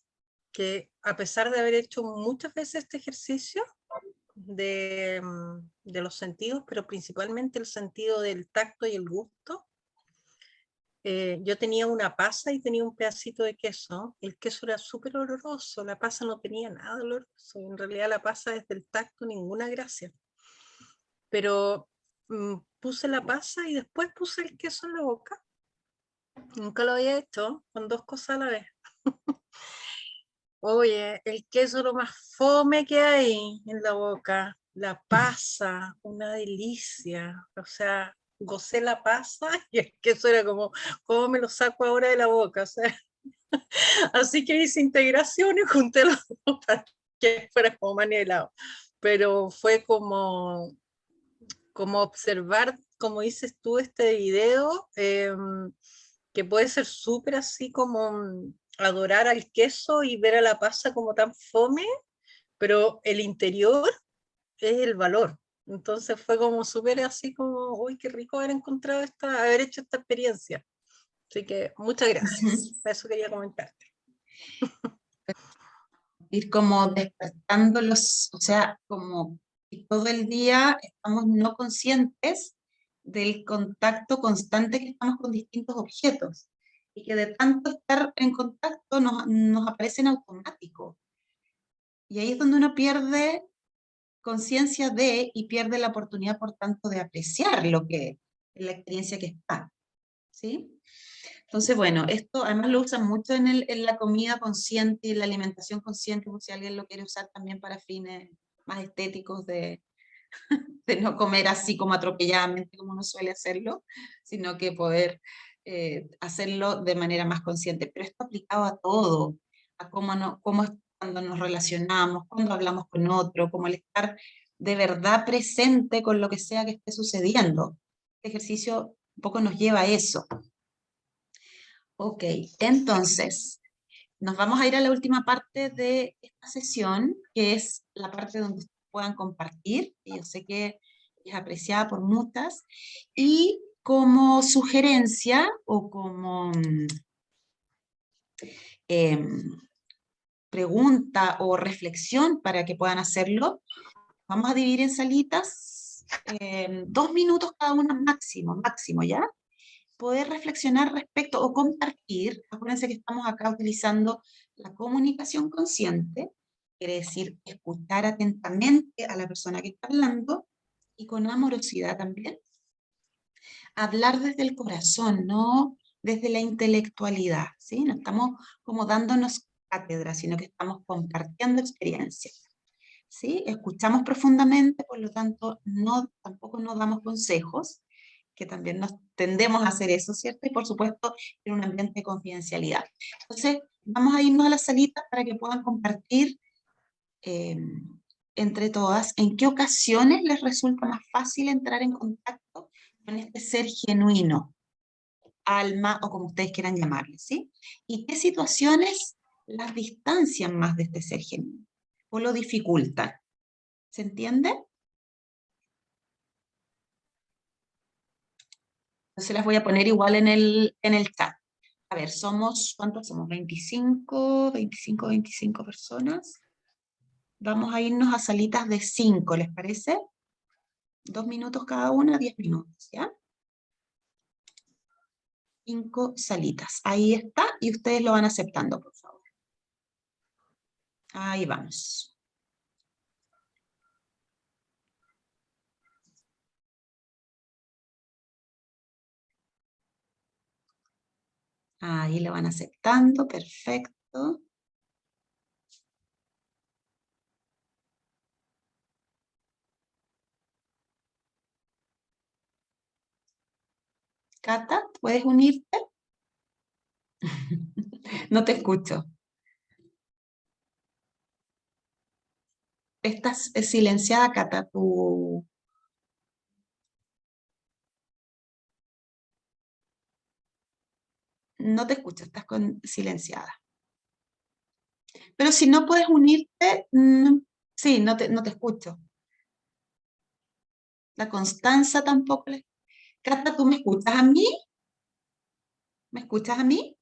que a pesar de haber hecho muchas veces este ejercicio de los sentidos, pero principalmente el sentido del tacto y el gusto, yo tenía una pasa y tenía un pedacito de queso. El queso era súper oloroso, la pasa no tenía nada oloroso. En realidad la pasa desde el tacto ninguna gracia. Pero puse la pasa y después puse el queso en la boca. Nunca lo había hecho con dos cosas a la vez. Oye, el queso es lo más fome que hay en la boca. La pasa, una delicia. O sea, gocé la pasa y el queso era como, ¿cómo me lo saco ahora de la boca? O sea, así que hice integración y junté los dos para que fuera como manelado. Pero fue como observar, como dices tú, este video, que puede ser súper así como adorar al queso y ver a la pasa como tan fome, pero el interior es el valor. Entonces fue como súper así como, uy, qué rico haber encontrado haber hecho esta experiencia. Así que muchas gracias. Eso quería comentarte. Ir como despertando o sea, como que todo el día estamos no conscientes del contacto constante que estamos con distintos objetos y que de tanto estar en contacto nos aparece en automático. Y ahí es donde uno pierde conciencia de y pierde la oportunidad, por tanto, de apreciar lo que es la experiencia que está. ¿Sí? Entonces, bueno, esto además lo usan mucho en la comida consciente y la alimentación consciente, por si alguien lo quiere usar también para fines más estéticos de no comer así como atropelladamente como uno suele hacerlo, sino que poder hacerlo de manera más consciente. Pero esto aplicado a todo, a cómo es cuando nos relacionamos, cuando hablamos con otro, como el estar de verdad presente con lo que sea que esté sucediendo. Este ejercicio un poco nos lleva a eso. Ok, entonces, nos vamos a ir a la última parte de esta sesión, que es la parte donde ustedes puedan compartir, que yo sé que es apreciada por muchas, y como sugerencia o como em, pregunta o reflexión para que puedan hacerlo, vamos a dividir en salitas, 2 minutos cada una máximo, máximo, ¿ya? Poder reflexionar respecto o compartir. Acuérdense que estamos acá utilizando la comunicación consciente, quiere decir escuchar atentamente a la persona que está hablando y con amorosidad también. Hablar desde el corazón, no desde la intelectualidad, ¿sí? No estamos como dándonos cátedra, sino que estamos compartiendo experiencias. ¿Sí? Escuchamos profundamente, por lo tanto, tampoco nos damos consejos, que también nos tendemos a hacer eso, ¿cierto? Y por supuesto, en un ambiente de confidencialidad. Entonces, vamos a irnos a la salita para que puedan compartir eh, entre todas en qué ocasiones les resulta más fácil entrar en contacto con este ser genuino, alma o como ustedes quieran llamarle, ¿sí? Y qué situaciones las distancian más de este ser genuino o lo dificultan. ¿Se entiende? Entonces las voy a poner igual en el chat. A ver, ¿cuántos somos? 25 personas. Vamos a irnos a salitas de 5, ¿les parece? 2 minutos cada una, 10 minutos, ¿ya? 5 salitas. Ahí está, y ustedes lo van aceptando, por favor. Ahí vamos. Ahí lo van aceptando, perfecto. Cata, ¿puedes unirte? No te escucho. Estás silenciada, Cata, no te escucho, estás silenciada. Pero si no puedes unirte, sí, no te escucho. La Constanza tampoco. Cata, ¿tú me escuchas a mí? ¿Me escuchas a mí?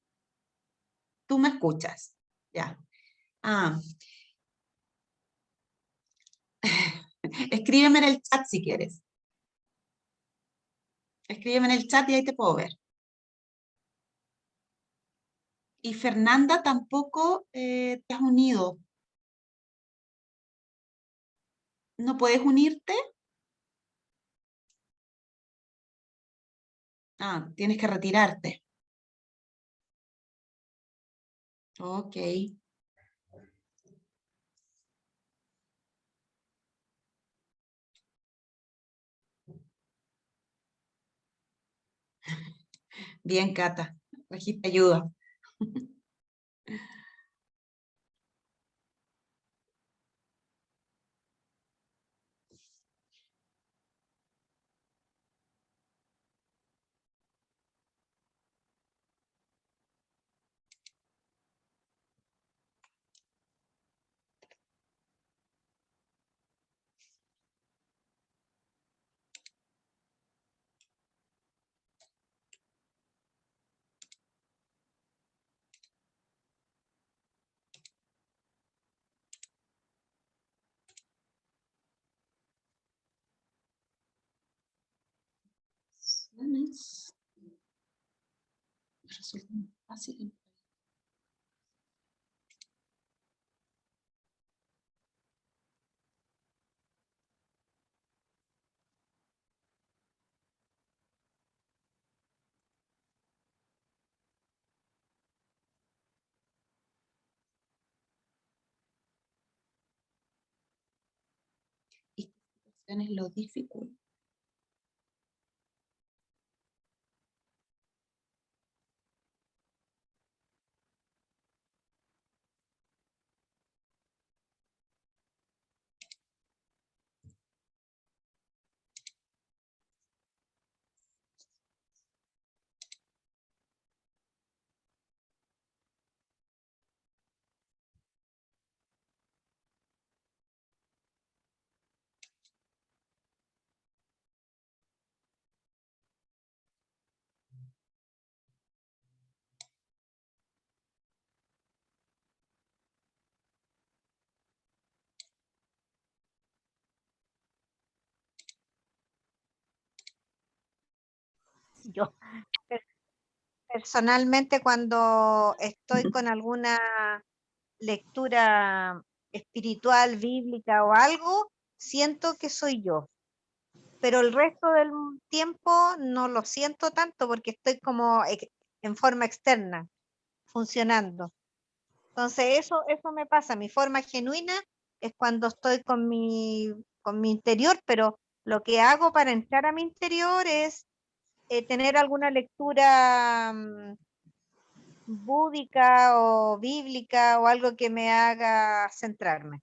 Tú me escuchas. Ya. Ah, escríbeme en el chat si quieres. Escríbeme en el chat y ahí te puedo ver. Y Fernanda tampoco te has unido. ¿No puedes unirte? Ah, tienes que retirarte. Ok. Bien, Cata. Registe ayuda. Teams. Resulta muy fácil. Y esta situación es lo dificulta. Yo personalmente cuando estoy con alguna lectura espiritual, bíblica o algo, siento que soy yo. Pero el resto del tiempo no lo siento tanto porque estoy como en forma externa, funcionando. Entonces eso me pasa. Mi forma genuina es cuando estoy con mi interior, pero lo que hago para entrar a mi interior es tener alguna lectura búdica o bíblica o algo que me haga centrarme.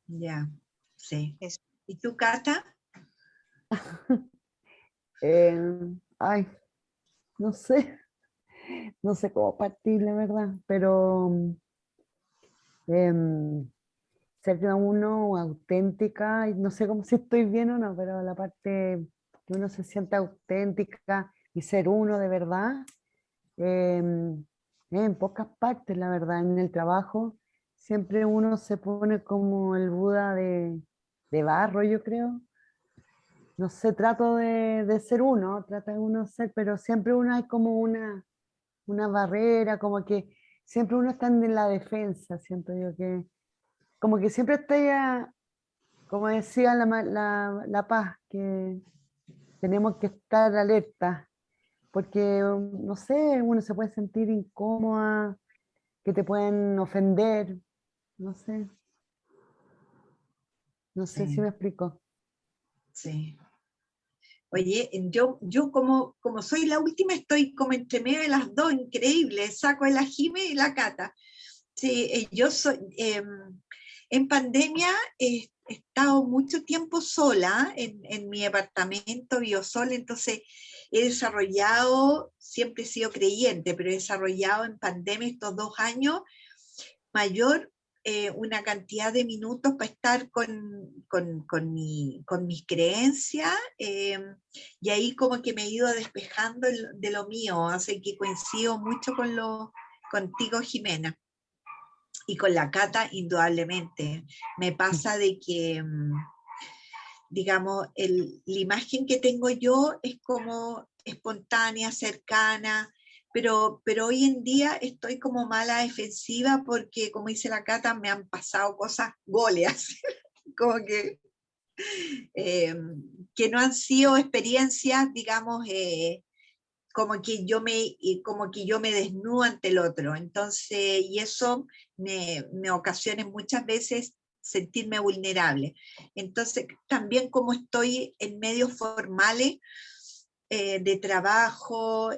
Ya, sí. Eso. ¿Y tú, Cata? Ay, no sé, no sé cómo partir, la verdad, pero ser de uno auténtica, y no sé cómo si estoy bien o no, pero la parte que uno se siente auténtica y ser uno de verdad, en pocas partes, la verdad, en el trabajo, siempre uno se pone como el Buda de barro, yo creo. No sé, trato de ser uno, trata de uno ser, pero siempre uno hay como una barrera, como que siempre uno está en la defensa, siento yo que, como que siempre estoy, como decía la Paz, que tenemos que estar alerta, porque, no sé, uno se puede sentir incómoda, que te pueden ofender, no sé, no sé si Sí, me explico. sí. Oye, yo como soy la última, estoy como entre medio de las dos, increíble, saco a la Jime y la Cata. Sí, yo soy, en pandemia he estado mucho tiempo sola en mi departamento, vivo sola, entonces he desarrollado, siempre he sido creyente, pero he desarrollado en pandemia estos 2 años mayor una cantidad de minutos para estar con mis creencias, y ahí como que me he ido despejando de lo mío, así que coincido mucho contigo, Jimena, y con la Cata, indudablemente. Me pasa de que, digamos, la imagen que tengo yo es como espontánea, cercana, pero hoy en día estoy como mala defensiva porque, como dice la Cata, me han pasado cosas goleas, como que no han sido experiencias, digamos, como que yo me desnudo ante el otro. Entonces, y eso me ocasiona muchas veces sentirme vulnerable. Entonces, también como estoy en medios formales de trabajo,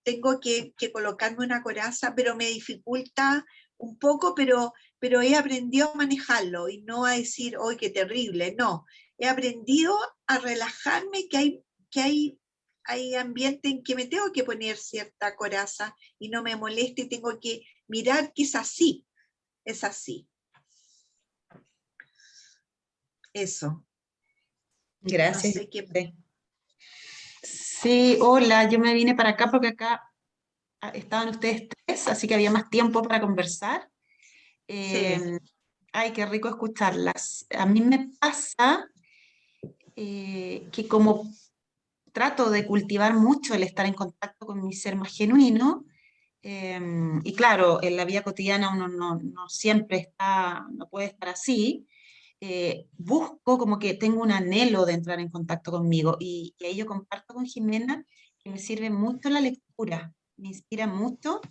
tengo que colocarme una coraza, pero me dificulta un poco, pero he aprendido a manejarlo y no a decir, ¡ay, qué terrible! No, he aprendido a relajarme, hay ambiente en que me tengo que poner cierta coraza y no me moleste y tengo que mirar que es así, es así. Eso. Gracias. No sé qué. Sí, hola, yo me vine para acá porque acá estaban ustedes tres, así que había más tiempo para conversar. Sí. Ay, qué rico escucharlas. A mí me pasa que como trato de cultivar mucho el estar en contacto con mi ser más genuino, y claro, en la vida cotidiana uno no siempre está, no puede estar así, busco como que tengo un anhelo de entrar en contacto conmigo y ahí yo comparto con Jimena que me sirve mucho la lectura, me inspira mucho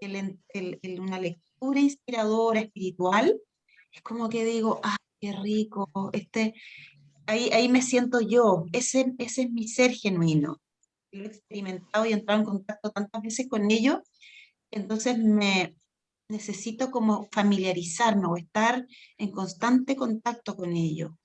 una lectura inspiradora, espiritual, es como que digo, ah, qué rico, ahí me siento yo, ese es mi ser genuino, lo he experimentado y he entrado en contacto tantas veces con ello, entonces necesito como familiarizarme o estar en constante contacto con ello,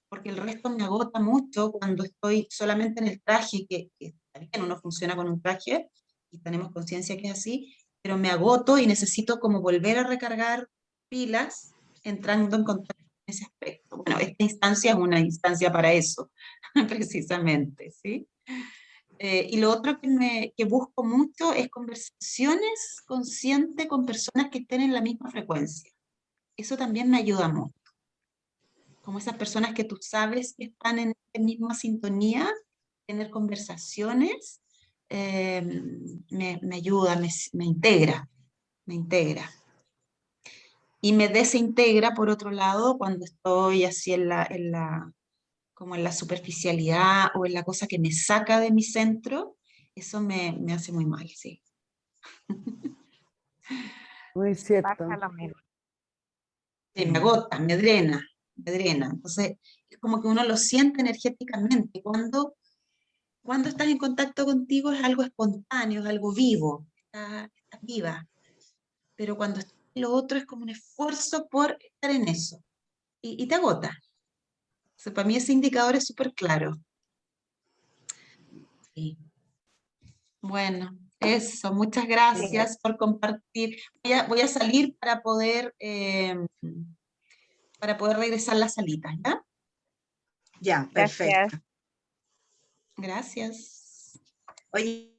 porque el resto me agota mucho cuando estoy solamente en el traje, que está bien, uno funciona con un traje y tenemos conciencia que es así, pero me agoto y necesito como volver a recargar pilas entrando en contacto con ese aspecto. Bueno, esta instancia es una instancia para eso, precisamente, ¿sí? Y lo otro que busco mucho es conversaciones conscientes con personas que estén en la misma frecuencia. Eso también me ayuda mucho. Como esas personas que tú sabes que están en la misma sintonía, tener conversaciones, eh, me ayuda, me integra, me integra. Y me desintegra, por otro lado, cuando estoy así como en la superficialidad o en la cosa que me saca de mi centro, eso me hace muy mal, sí. Muy Pasa cierto. lo mismo. Sí, me agota, me drena, me drena. Entonces, es como que uno lo siente energéticamente. Cuando estás en contacto contigo es algo espontáneo, es algo vivo, estás viva. Pero cuando estás en lo otro es como un esfuerzo por estar en eso. Y te agota. O sea, para mí ese indicador es súper claro. Sí. Bueno, eso, muchas gracias por compartir. Voy a salir para poder regresar las salitas, ¿ya? Ya, Gracias. perfecto. Gracias. Oye,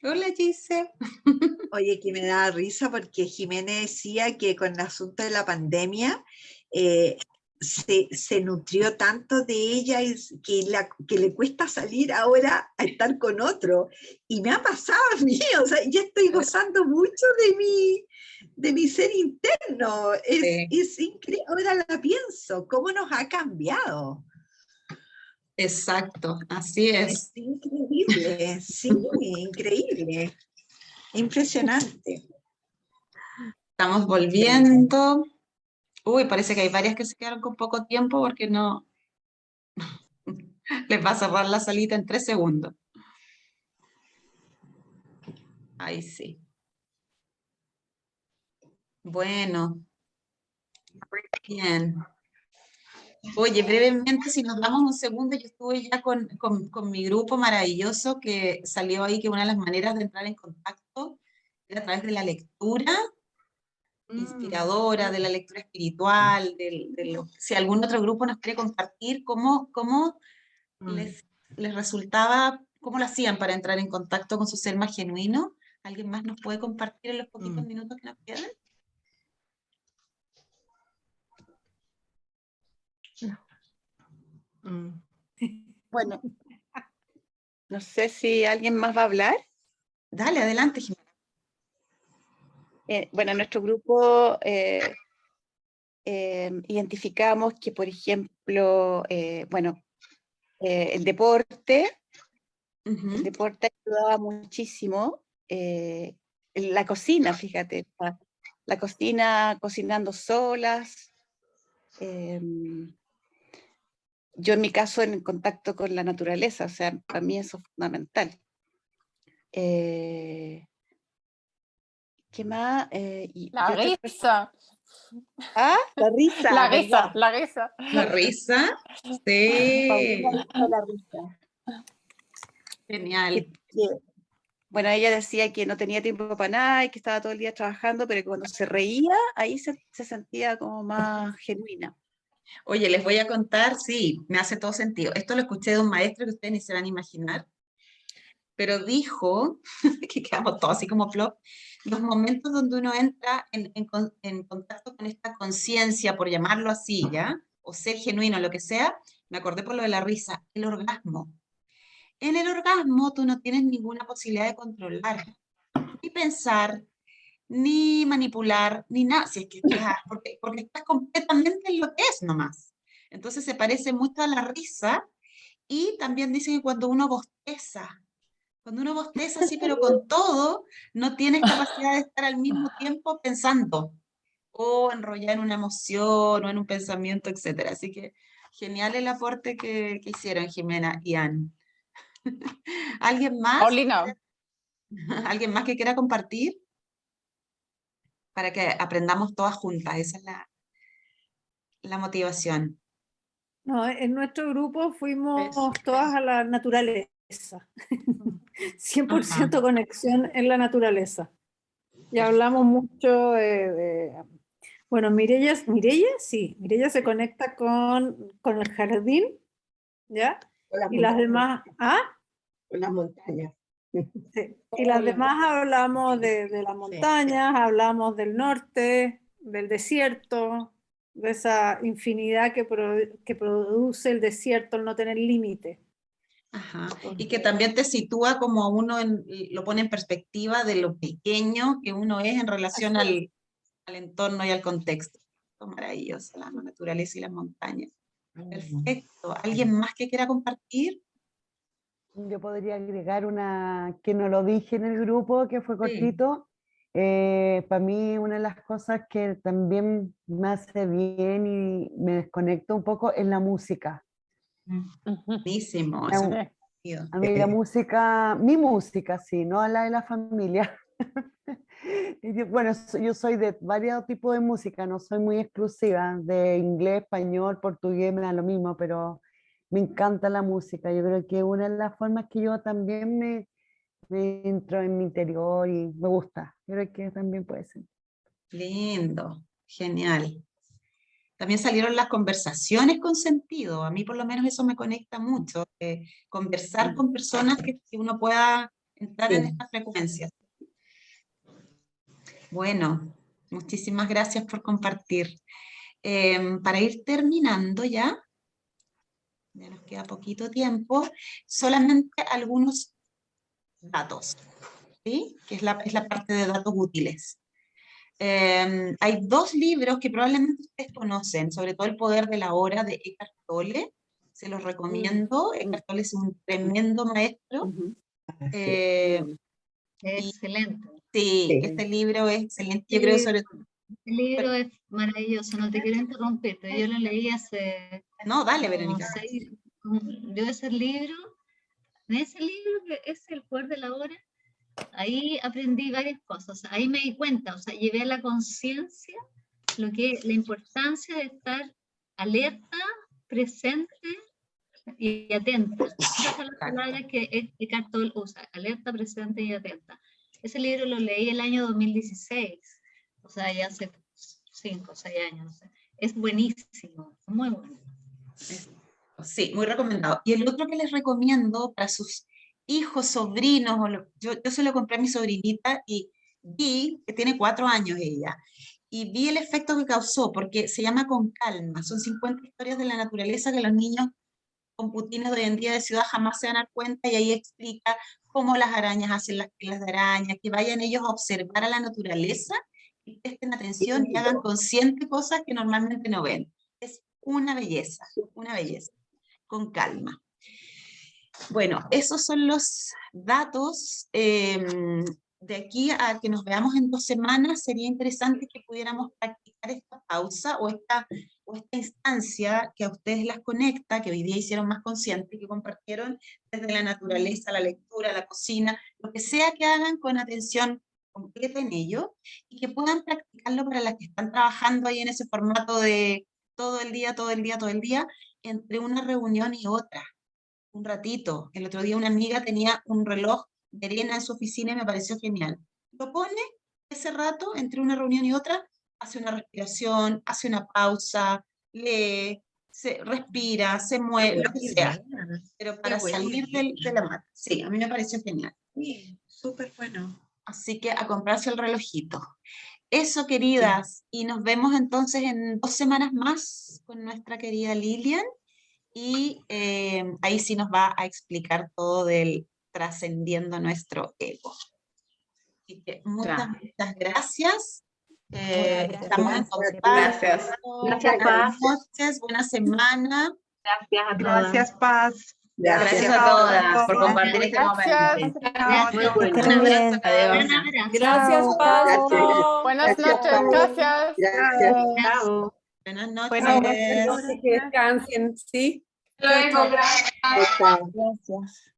Hola, Gise. oye, que me da risa porque Jiménez decía que con el asunto de la pandemia eh, se nutrió tanto de ella que le cuesta salir ahora a estar con otro. Y me ha pasado a mí, o sea, ya estoy gozando mucho de mi ser interno. Es increíble, ahora la pienso, cómo nos ha cambiado. Exacto, así Es es. increíble, sí, increíble. Impresionante. Estamos volviendo. Uy, parece que hay varias que se quedaron con poco tiempo porque no les va a cerrar la salita en 3 segundos. Ahí sí. Bueno, bien. Oye, brevemente, si nos damos un segundo, yo estuve ya con mi grupo maravilloso que salió ahí que una de las maneras de entrar en contacto era a través de la lectura inspiradora, de la lectura espiritual, si algún otro grupo nos quiere compartir cómo les resultaba, cómo lo hacían para entrar en contacto con su ser más genuino. ¿Alguien más nos puede compartir en los poquitos minutos que nos quedan? Bueno, no sé si alguien más va a hablar. Dale, adelante, Jimena. Bueno, en nuestro grupo identificamos que, por ejemplo, el deporte ayudaba muchísimo. La cocina, fíjate, la cocina, cocinando solas, yo en mi caso en contacto con la naturaleza, o sea, para mí eso es fundamental. ¿Qué más? La otra cosa. risa. Ah, la risa, La ¿verdad? risa, la risa. La risa. Sí. Paulina dijo la risa. Genial. Bueno, ella decía que no tenía tiempo para nada y que estaba todo el día trabajando, pero que cuando se reía, ahí se sentía como más genuina. Oye, les voy a contar, sí, me hace todo sentido. Esto lo escuché de un maestro que ustedes ni se van a imaginar, pero dijo, que quedamos todos así como flop, los momentos donde uno entra en contacto con esta conciencia, por llamarlo así, ¿ya? O ser genuino, lo que sea, me acordé por lo de la risa, el orgasmo. En el orgasmo tú no tienes ninguna posibilidad de controlar, ni pensar, ni manipular, ni nada, si es que estás, porque estás completamente en lo que es nomás. Entonces se parece mucho a la risa, y también dicen que cuando uno bosteza así, pero con todo, no tienes capacidad de estar al mismo tiempo pensando, o enrollar en una emoción, o en un pensamiento, etcétera. Así que genial el aporte que hicieron Jimena y Ann. ¿Alguien más? Paulina, ¿Alguien más que quiera compartir? Para que aprendamos todas juntas, esa es la motivación. No, en nuestro grupo fuimos todas a la naturaleza. 100% conexión en la naturaleza. Y hablamos mucho bueno, Mireia se conecta con el jardín, ¿ya? Y las demás, Con las montañas. Sí. Y las demás hablamos de las montañas, hablamos del norte, del desierto, de esa infinidad que produce el desierto, el no tener límite. Ajá. Y que también te sitúa como uno, lo pone en perspectiva de lo pequeño que uno es en relación al entorno y al contexto. Maravilloso, la naturaleza y las montañas. Perfecto. ¿Alguien más que quiera compartir? Yo podría agregar una que no lo dije en el grupo, que fue cortito. Para mí una de las cosas que también me hace bien y me desconecto un poco es la música. Buenísimo. A mí la música, mi música, sí, no la de la familia. Bueno, yo soy de varios tipos de música, no soy muy exclusiva, de inglés, español, portugués, me da lo mismo, pero me encanta la música. Yo creo que una de las formas que yo también me entro en mi interior y me gusta. Yo creo que también puede ser. Lindo, genial. También salieron las conversaciones con sentido. A mí por lo menos eso me conecta mucho. Conversar con personas que uno pueda entrar en esta frecuencia. Bueno, muchísimas gracias por compartir. Para ir terminando ya nos queda poquito tiempo, solamente algunos datos, ¿sí? Que es la parte de datos útiles. Hay dos libros que probablemente ustedes conocen, sobre todo El poder de la hora de Eckhart Tolle, se los recomiendo. Eckhart Tolle es un tremendo maestro. Excelente. Sí, este libro es excelente. Yo creo sobre todo. El libro es maravilloso, no te quiero interrumpir, pero yo lo leí hace... No, dale, Verónica. Yo ese libro, que es El poder de la hora, ahí aprendí varias cosas, ahí me di cuenta, o sea, llevé a la conciencia la importancia de estar alerta, presente y atenta. Esas son las palabras que Eckhart Tolle usa, alerta, presente y atenta. Ese libro lo leí el año 2016, o sea, ya hace 5 o 6 años, no sé. Es buenísimo, muy bueno. Sí, muy recomendado. Y el otro que les recomiendo para sus hijos, sobrinos, yo se lo compré a mi sobrinita y vi que tiene 4 años ella, y vi el efecto que causó, porque se llama Con Calma. Son 50 historias de la naturaleza que los niños con putines de hoy en día de ciudad jamás se van a dar cuenta, y ahí explica cómo las arañas hacen las pilas de araña, que vayan ellos a observar a la naturaleza y presten atención y hagan consciente cosas que normalmente no ven. Es una belleza, Con Calma. Bueno, esos son los datos. De aquí a que nos veamos en 2 semanas, sería interesante que pudiéramos practicar esta pausa o esta o esta instancia que a ustedes las conecta, que hoy día hicieron más conscientes, que compartieron desde la naturaleza, la lectura, la cocina, lo que sea que hagan con atención completa en ello, y que puedan practicarlo para las que están trabajando ahí en ese formato de todo el día, todo el día, todo el día, entre una reunión y otra, un ratito. El otro día una amiga tenía un reloj de arena en su oficina y me pareció genial. Lo pone ese rato, entre una reunión y otra, hace una respiración, hace una pausa, lee, se respira, se mueve, lo que sea, pero para buena salir de la mata. Sí, a mí me pareció genial. Sí, súper bueno. Así que a comprarse el relojito. Eso, queridas, y nos vemos entonces en 2 semanas más con nuestra querida Lilian, y ahí sí nos va a explicar todo del trascendiendo nuestro ego. Así que muchas gracias. Estamos en contacto. Gracias. Gracias, Buenas Paz. noches, buena semana. Gracias a todas. Gracias, Paz. Gracias a todas por compartir este momento. Gracias. Muy bueno. estén bien. Adiós. Un abrazo. Gracias, Paz. Buenas noches, gracias. Chao. Buenas noches. Bueno, que descansen, ¿sí? Luego, gracias. Gracias.